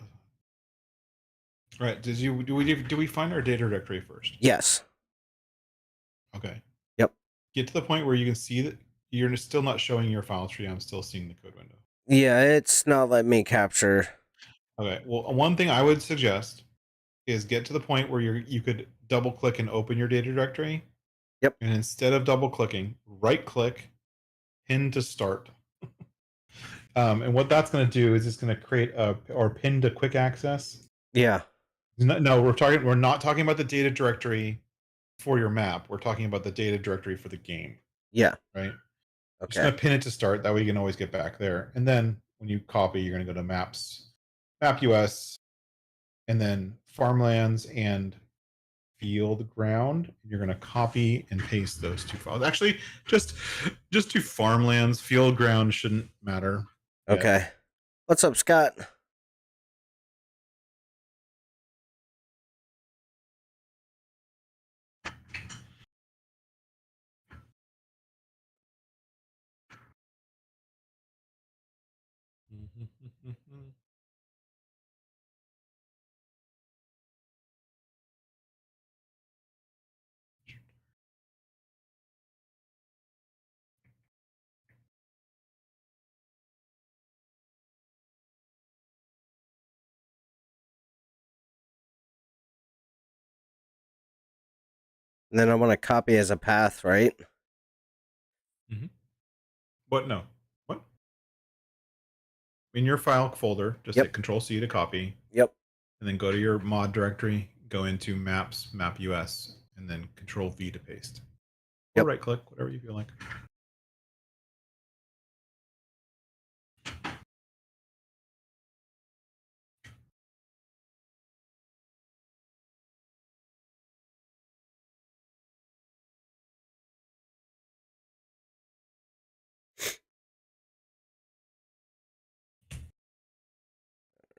Right. Do we find our data directory first? Yes. Okay. Yep. Get to the point where you can see that you're still not showing your file tree. I'm still seeing the code window. Yeah, it's not letting me capture. Okay. Well, one thing I would suggest is get to the point where you could double click and open your data directory. Yep. And instead of double clicking, right click, pin to start. And what that's going to do is it's going to create or pin to quick access. Yeah. No, we're not talking about the data directory for your map. We're talking about the data directory for the game. Yeah. Right. Just Okay. going to pin it to start. That way you can always get back there. And then when you copy, you're going to go to maps, map US, and then farmlands and field ground. You're going to copy and paste those two files. Actually, just do farmlands. Field ground shouldn't matter. Okay. Yet. What's up, Scott? And then I want to copy as a path, right? What? No. What? In your file folder, just hit Control C to copy. Yep. And then go to your mod directory, go into maps, map US, and then Control V to paste. Or right click, whatever you feel like.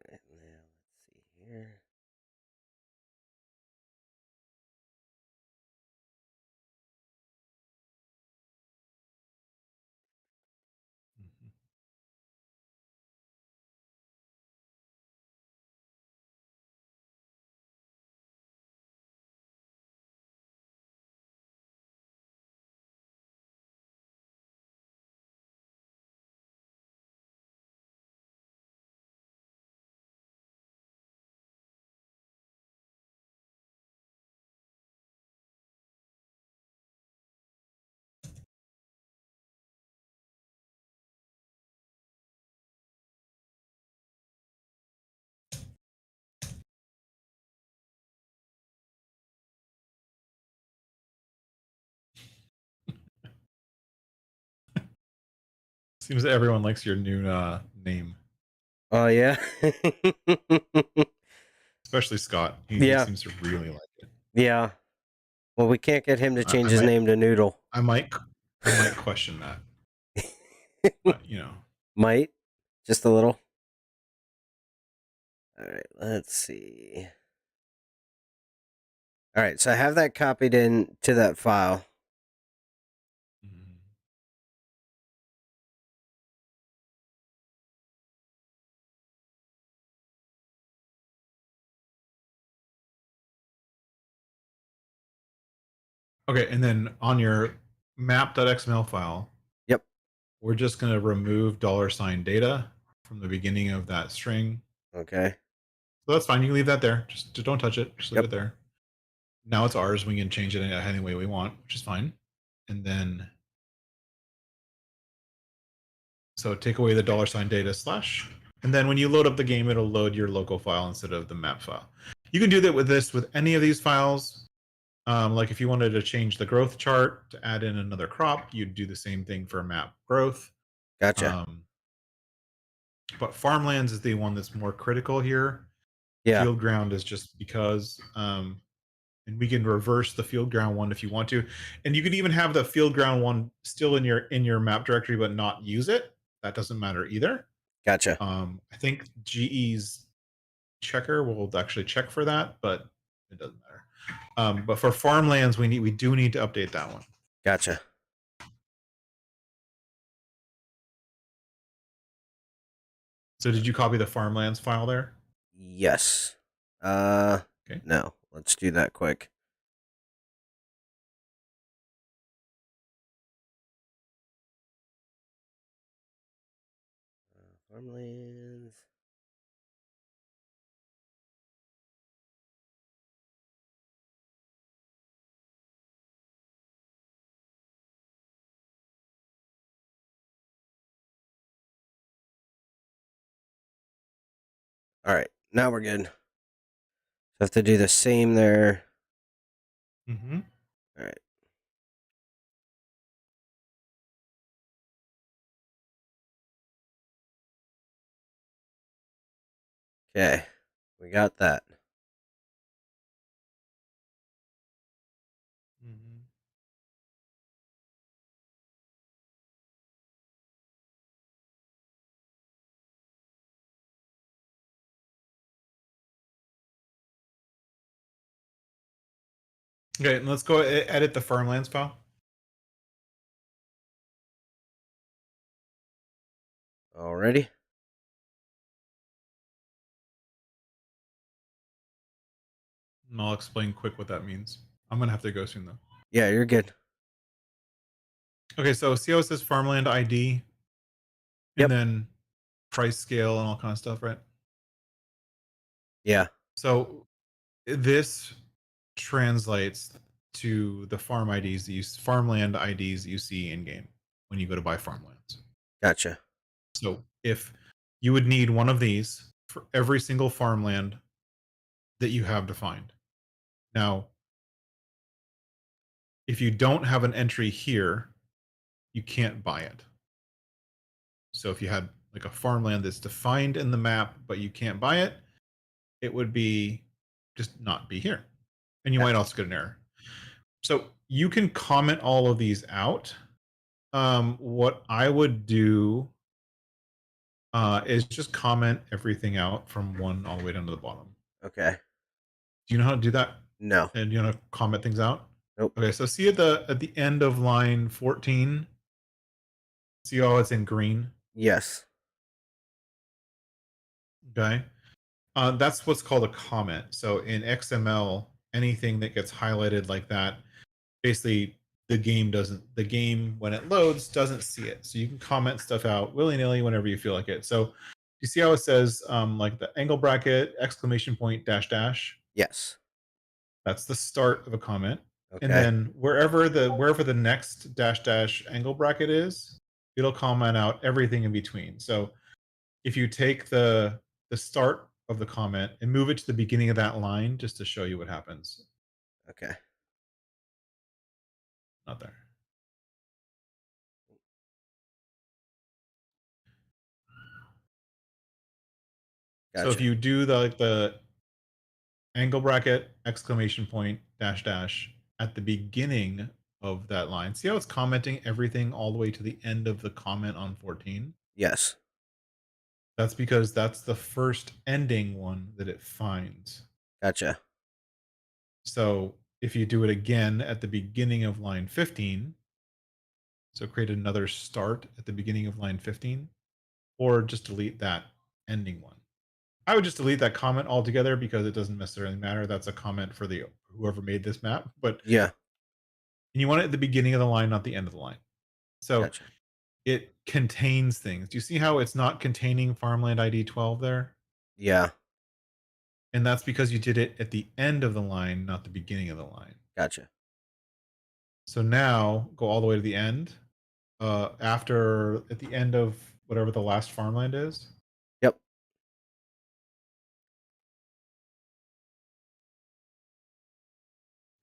Right, now let's see here. Seems that everyone likes your new name. Oh, yeah. Especially Scott. He seems to really like it. Yeah. Well, we can't get him to change his name to Noodle. I might question that. But, Might. Just a little. All right, let's see. All right, so I have that copied into that file. Okay, and then on your map.xml file, we're just going to remove $data from the beginning of that string. Okay. So that's fine. You can leave that there. Just don't touch it. Just leave it there. Now it's ours. We can change it any way we want, which is fine. And then, so take away the $data / and then when you load up the game, it'll load your local file instead of the map file. You can do that with any of these files. Like if you wanted to change the growth chart to add in another crop, you'd do the same thing for map growth. Gotcha. But farmlands is the one that's more critical here. Yeah. Field ground is just because, and we can reverse the field ground one if you want to, and you can even have the field ground one still in your map directory but not use it. That doesn't matter either. Gotcha. I think GE's checker will actually check for that, but it doesn't matter. But for farmlands, we do need to update that one. Gotcha. So did you copy the farmlands file there? Yes. Okay. No. Let's do that quick. Farmlands. All right, now we're good. So I have to do the same there. Mm-hmm. All right. Okay, we got that. Mm-hmm. Okay, let's go edit the farmlands file. Already? And I'll explain quick what that means. I'm gonna have to go soon though. Yeah, you're good. Okay, so see how it says farmland ID and Yep. then price scale and all kind of stuff, right? Yeah. So this translates to the farmland IDs that you see in game when you go to buy farmlands. Gotcha. So if you would need one of these for every single farmland that you have defined. Now, if you don't have an entry here, you can't buy it. So if you had like a farmland that's defined in the map, but you can't buy it, it would be just not be here. And you might also get an error. So you can comment all of these out. What I would do is just comment everything out from 1 all the way down to the bottom. Okay. Do you know how to do that? No. And you know how to comment things out? Nope. Okay, so see at the end of line 14, see how it's in green? Yes. Okay. That's what's called a comment. So in XML, anything that gets highlighted like that, basically the game when it loads doesn't see it. So you can comment stuff out willy-nilly whenever you feel like it. So you see how it says like the angle bracket, exclamation point, dash dash? Yes. That's the start of a comment. And Okay. then wherever the next dash dash angle bracket is, it'll comment out everything in between. So if you take the start of the comment and move it to the beginning of that line just to show you what happens. Okay. Not there. Gotcha. So if you do the angle bracket, exclamation point, dash dash at the beginning of that line, see how it's commenting everything all the way to the end of the comment on 14? Yes. That's because that's the first ending one that it finds. Gotcha. So if you do it again at the beginning of line 15, so create another start at the beginning of line 15, or just delete that ending one. I would just delete that comment altogether because it doesn't necessarily matter. That's a comment for the whoever made this map, but Yeah. and you want it at the beginning of the line, not the end of the line. So Gotcha. it contains things. Do you see how it's not containing farmland ID 12 there? Yeah. And that's because you did it at the end of the line, not the beginning of the line. Gotcha. So now go all the way to the end. After at the end of whatever the last farmland is. Yep.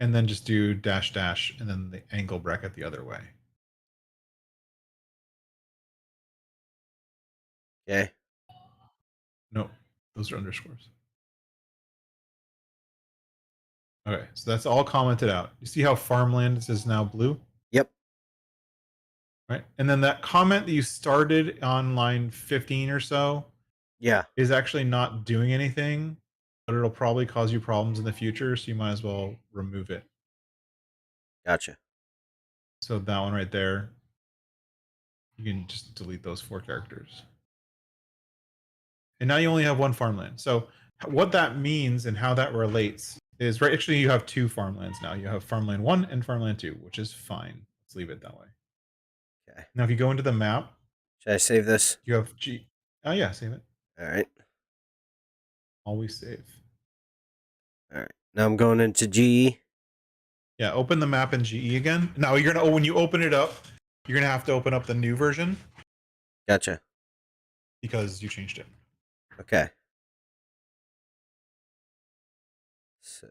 And then just do dash dash and then the angle bracket the other way. Okay. No, those are underscores. Okay, so that's all commented out. You see how farmland is now blue? Yep. Right. And then that comment that you started on line 15 or so Yeah. is actually not doing anything, but it'll probably cause you problems in the future. So you might as well remove it. Gotcha. So that one right there, you can just delete those 4 characters. And now you only have 1 farmland. So what that means and how that relates is right. Actually, you have 2 farmlands now. You have farmland 1 and farmland 2, which is fine. Let's leave it that way. Okay. Now, if you go into the map, Should I save this? you have G. Oh yeah, save it. All right. Always save. All right. Now I'm going into GE. Yeah, open the map in GE again. Now you're gonna when you open it up, you're gonna have to open up the new version Gotcha. because you changed it. Okay. So.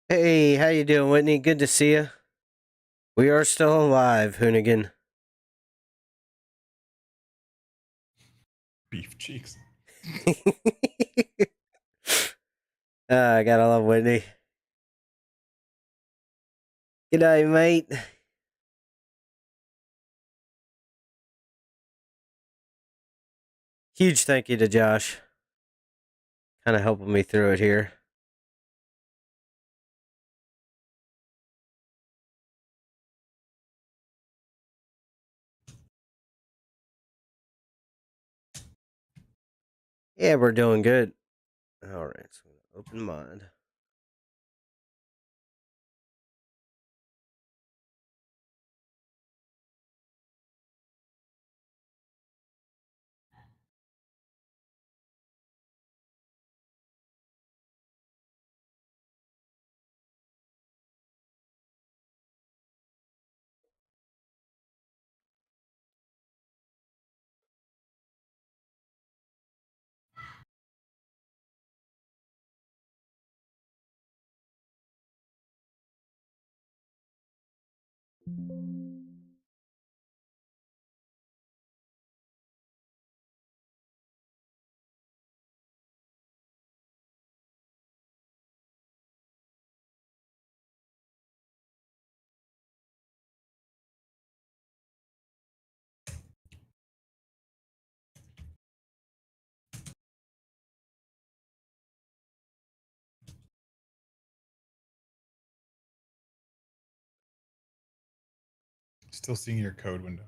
Hey, how you doing, Whitney? Good to see you. We are still alive, Hoonigan. Beef cheeks. I gotta love Whitney. G'day, mate. Huge thank you to Josh. Kind of helping me through it here. Yeah, we're doing good. All right, so open mind. Still seeing your code window.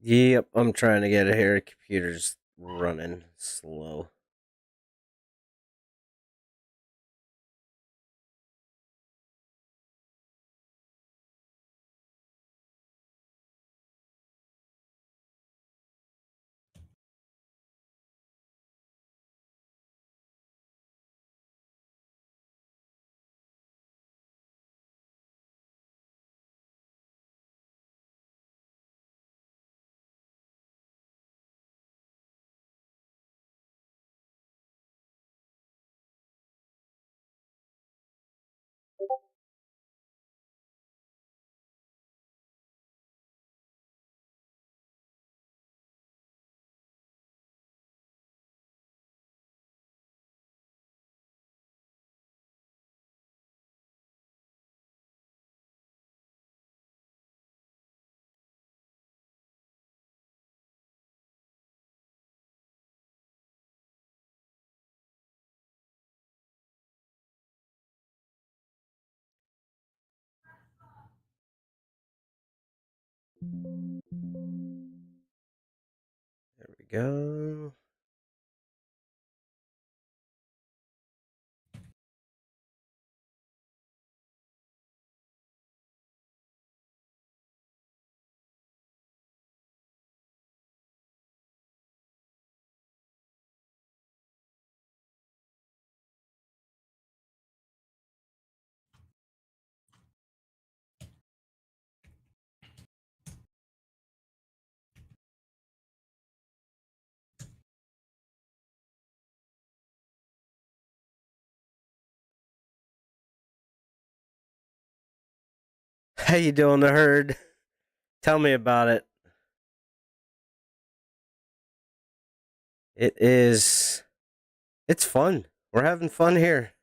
Yep, I'm trying to get it here. Computer's running slow. There we go. How you doing, the herd? Tell me about it. It's fun. We're having fun here.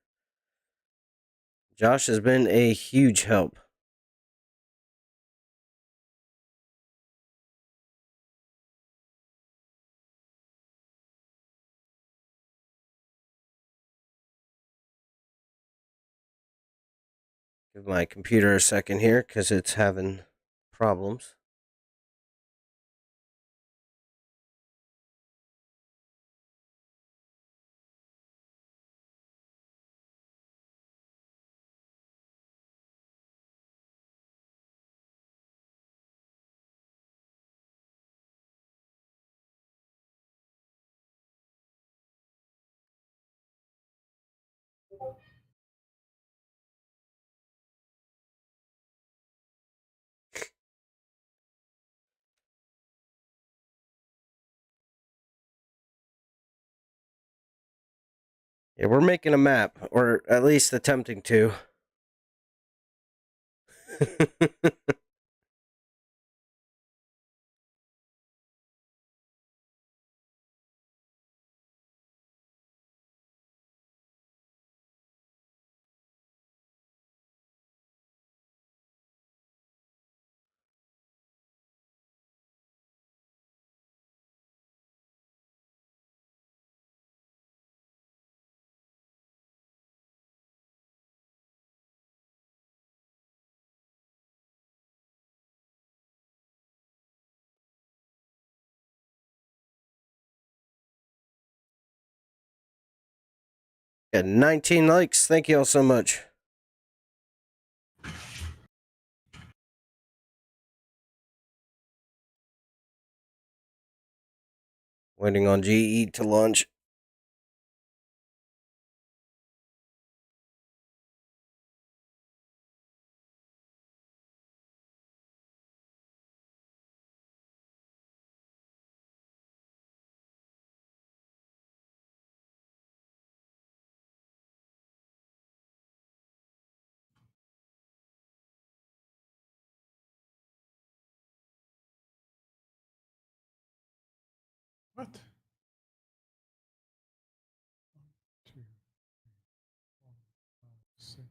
Josh has been a huge help. Give my computer a second here because it's having problems. Yeah, we're making a map, or at least attempting to. Got 19 likes. Thank you all so much. Waiting on GE to launch. What? 2, 3, 4, 5, 6.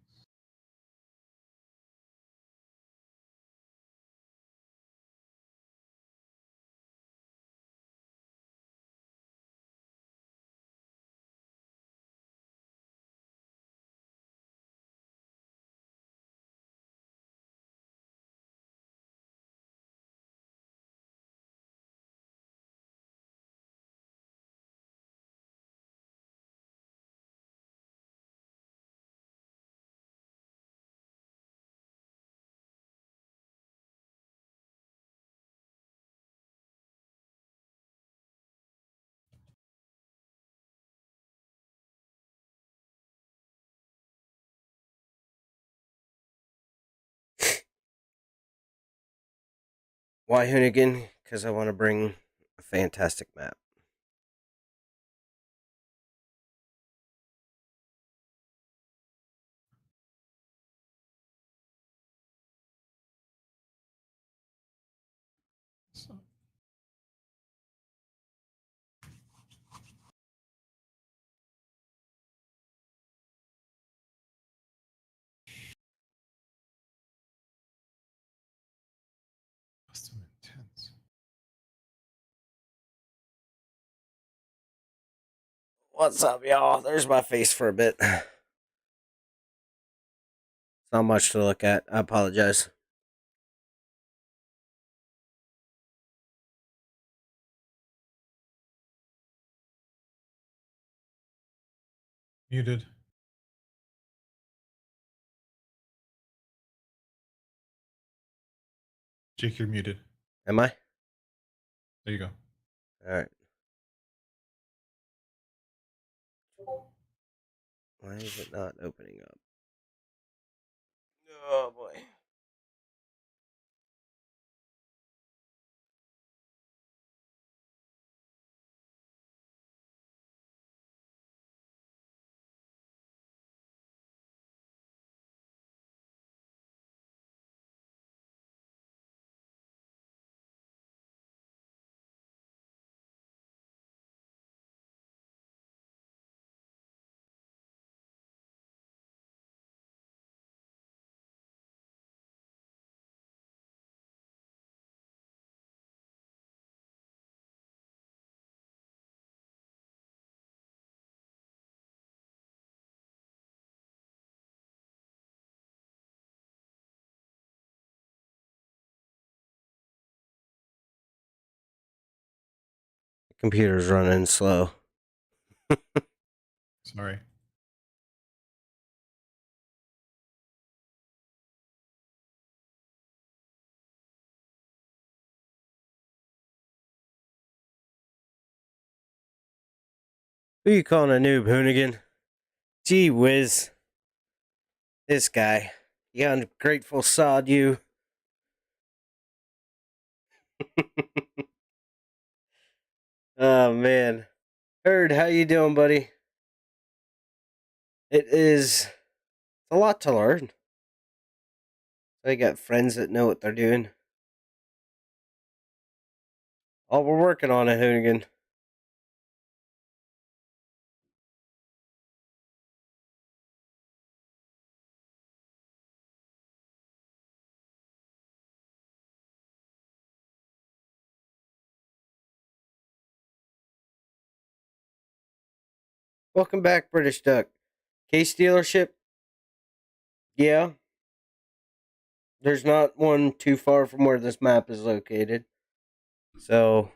Why Hoonigan? Because I want to bring a fantastic map. So, custom intense. What's up, y'all? There's my face for a bit. It's not much to look at. I apologize. Muted. Jake, you're muted. Am I? There you go. All right. Why is it not opening up? Oh boy. The computer's running slow. Sorry. Who you calling a noob, Hoonigan? Gee whiz. This guy. You ungrateful sod, you. Oh, man. Herd, how you doing, buddy? It is a lot to learn. I got friends that know what they're doing. Oh, we're working on it, Hoonigan. Welcome back, British Duck. Case dealership? Yeah. There's not one too far from where this map is located. So,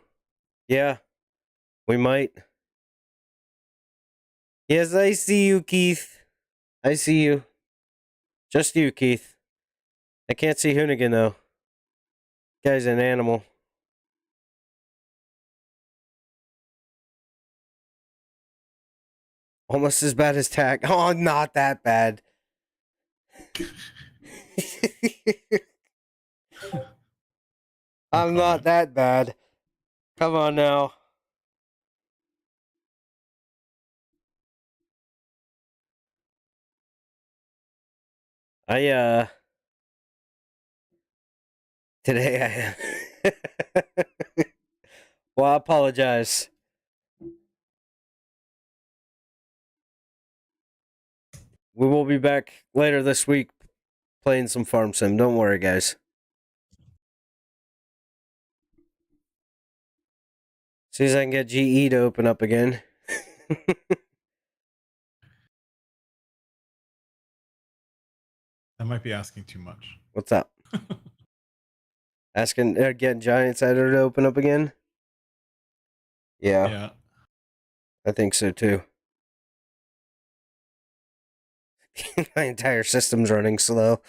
yeah. We might. Yes, I see you, Keith. I see you. Just you, Keith. I can't see Hoonigan, though. Guy's an animal. Almost as bad as Tack. Oh, not that bad. I'm not that bad. Come on now. Today well, I apologize. We will be back later this week playing some Farm Sim. Don't worry, guys. As soon as I can get GE to open up again. That might be asking too much. What's up? Asking, getting Giants Editor to open up again? Yeah, I think so too. My entire system's running slow.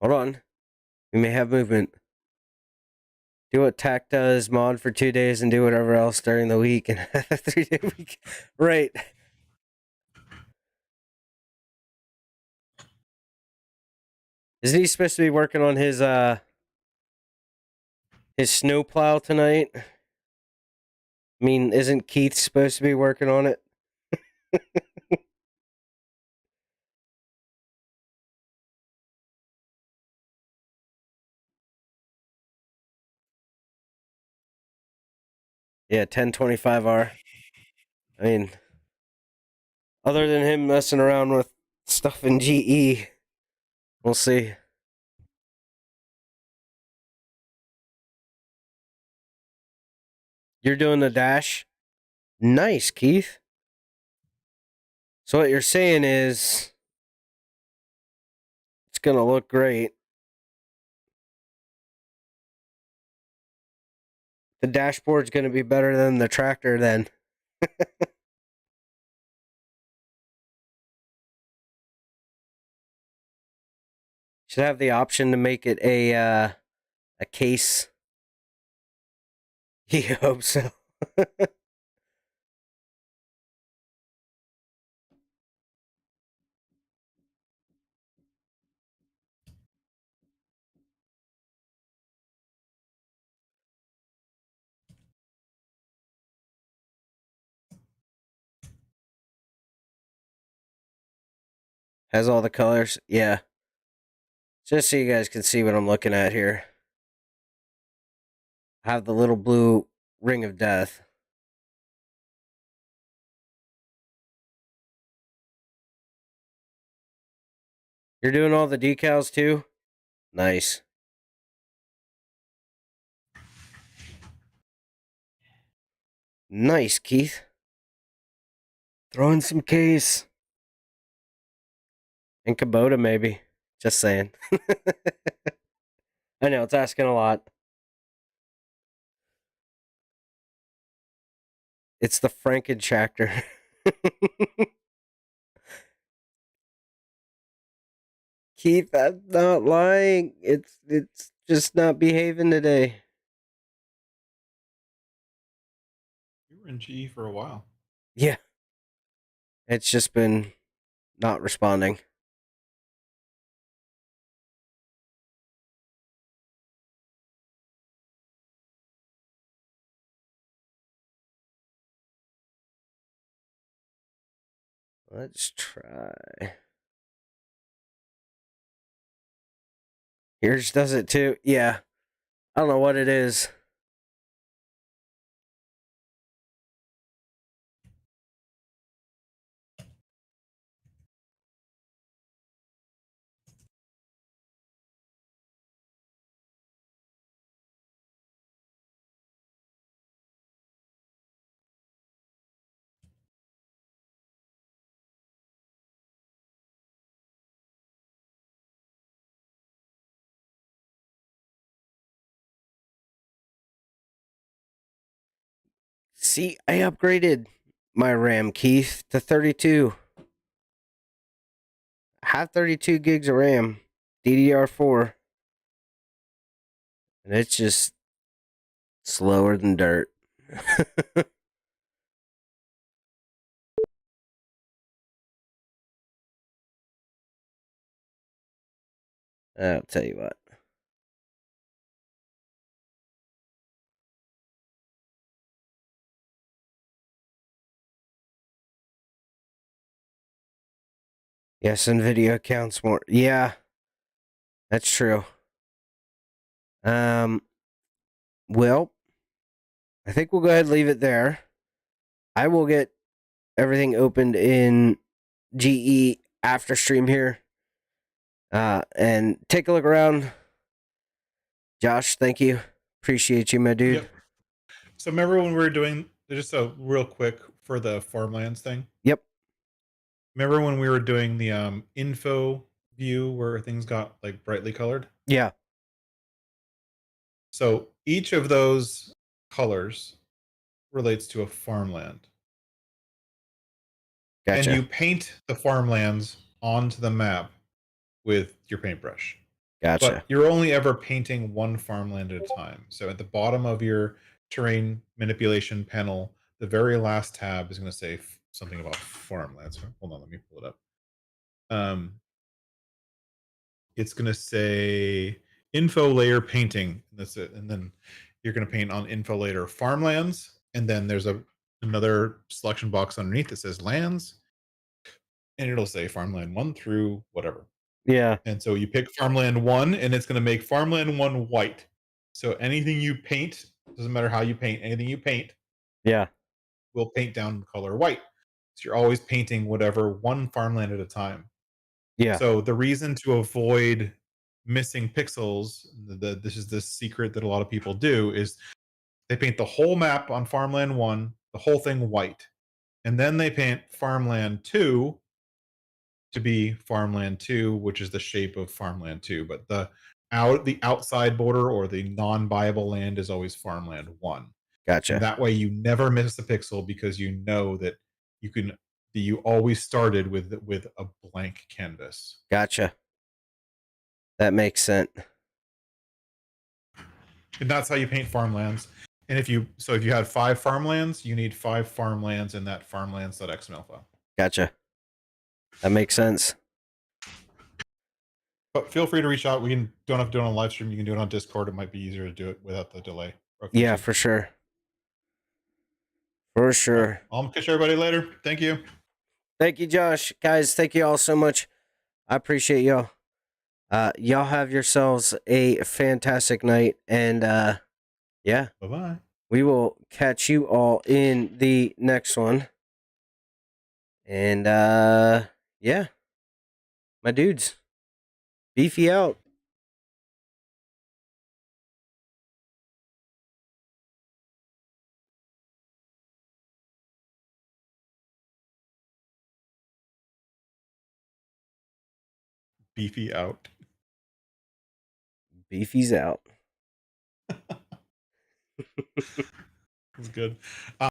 Hold on. We may have movement. Do what Tack does, mod for 2 days, and do whatever else during the week, and have a 3-day week. Right. Isn't he supposed to be working on his snowplow tonight? I mean, isn't Keith supposed to be working on it? Yeah, 1025R. I mean, other than him messing around with stuff in GE, we'll see. You're doing the dash? Nice, Keith. So what you're saying is it's going to look great. The dashboard's going to be better than the tractor then. Should have the option to make it a case. He hopes so. Has all the colors? Yeah. Just so you guys can see what I'm looking at here. I have the little blue ring of death. You're doing all the decals too? Nice. Nice, Keith. Throw in some case. And Kubota, maybe. Just saying. I know, it's asking a lot. It's the Frankentractor. Keith, I'm not lying. It's just not behaving today. You were in GE for a while. Yeah. It's just been not responding. Let's try. Yours does it too. Yeah. I don't know what it is. See, I upgraded my RAM, Keith, to 32. I have 32 gigs of RAM, DDR4. And it's just slower than dirt. I'll tell you what. Yes, NVIDIA counts more. Yeah, that's true. Well, I think we'll go ahead and leave it there. I will get everything opened in GE after stream here. And take a look around. Josh, thank you. Appreciate you, my dude. Yep. So remember when we were doing just a real quick for the farmlands thing? Yep. Remember when we were doing the info view where things got like brightly colored? Yeah. So each of those colors relates to a farmland. Gotcha. And you paint the farmlands onto the map with your paintbrush. Gotcha. But you're only ever painting one farmland at a time. So at the bottom of your terrain manipulation panel, the very last tab is going to say something about farmlands. Hold on, let me pull it up. It's going to say info layer painting. That's it. And then you're going to paint on info layer farmlands. And then there's another selection box underneath that says lands. And it'll say farmland 1 through whatever. Yeah. And so you pick farmland 1 and it's going to make farmland 1 white. So anything you paint, doesn't matter how you paint, anything you paint, Yeah. will paint down the color white. So you're always painting whatever one farmland at a time. Yeah. So the reason to avoid missing pixels, this is the secret that a lot of people do, is they paint the whole map on farmland 1, the whole thing white. And then they paint farmland 2 to be farmland 2, which is the shape of farmland 2. But the outside border or the non-buyable land is always farmland 1. Gotcha. And that way you never miss a pixel because you know that you always started with a blank canvas. Gotcha. That makes sense. And that's how you paint farmlands. And if you had 5 farmlands, you need 5 farmlands in that farmlands.xml file. Gotcha. That makes sense. But feel free to reach out. Don't have to do it on live stream. You can do it on Discord. It might be easier to do it without the delay. Yeah, for sure. For sure. I'll catch everybody later. Thank you. Thank you, Josh. Guys, thank you all so much. I appreciate y'all. Y'all have yourselves a fantastic night. And yeah. Bye-bye. We will catch you all in the next one. And yeah. My dudes. Beefy out. Beefy out. Beefy's out. That's good.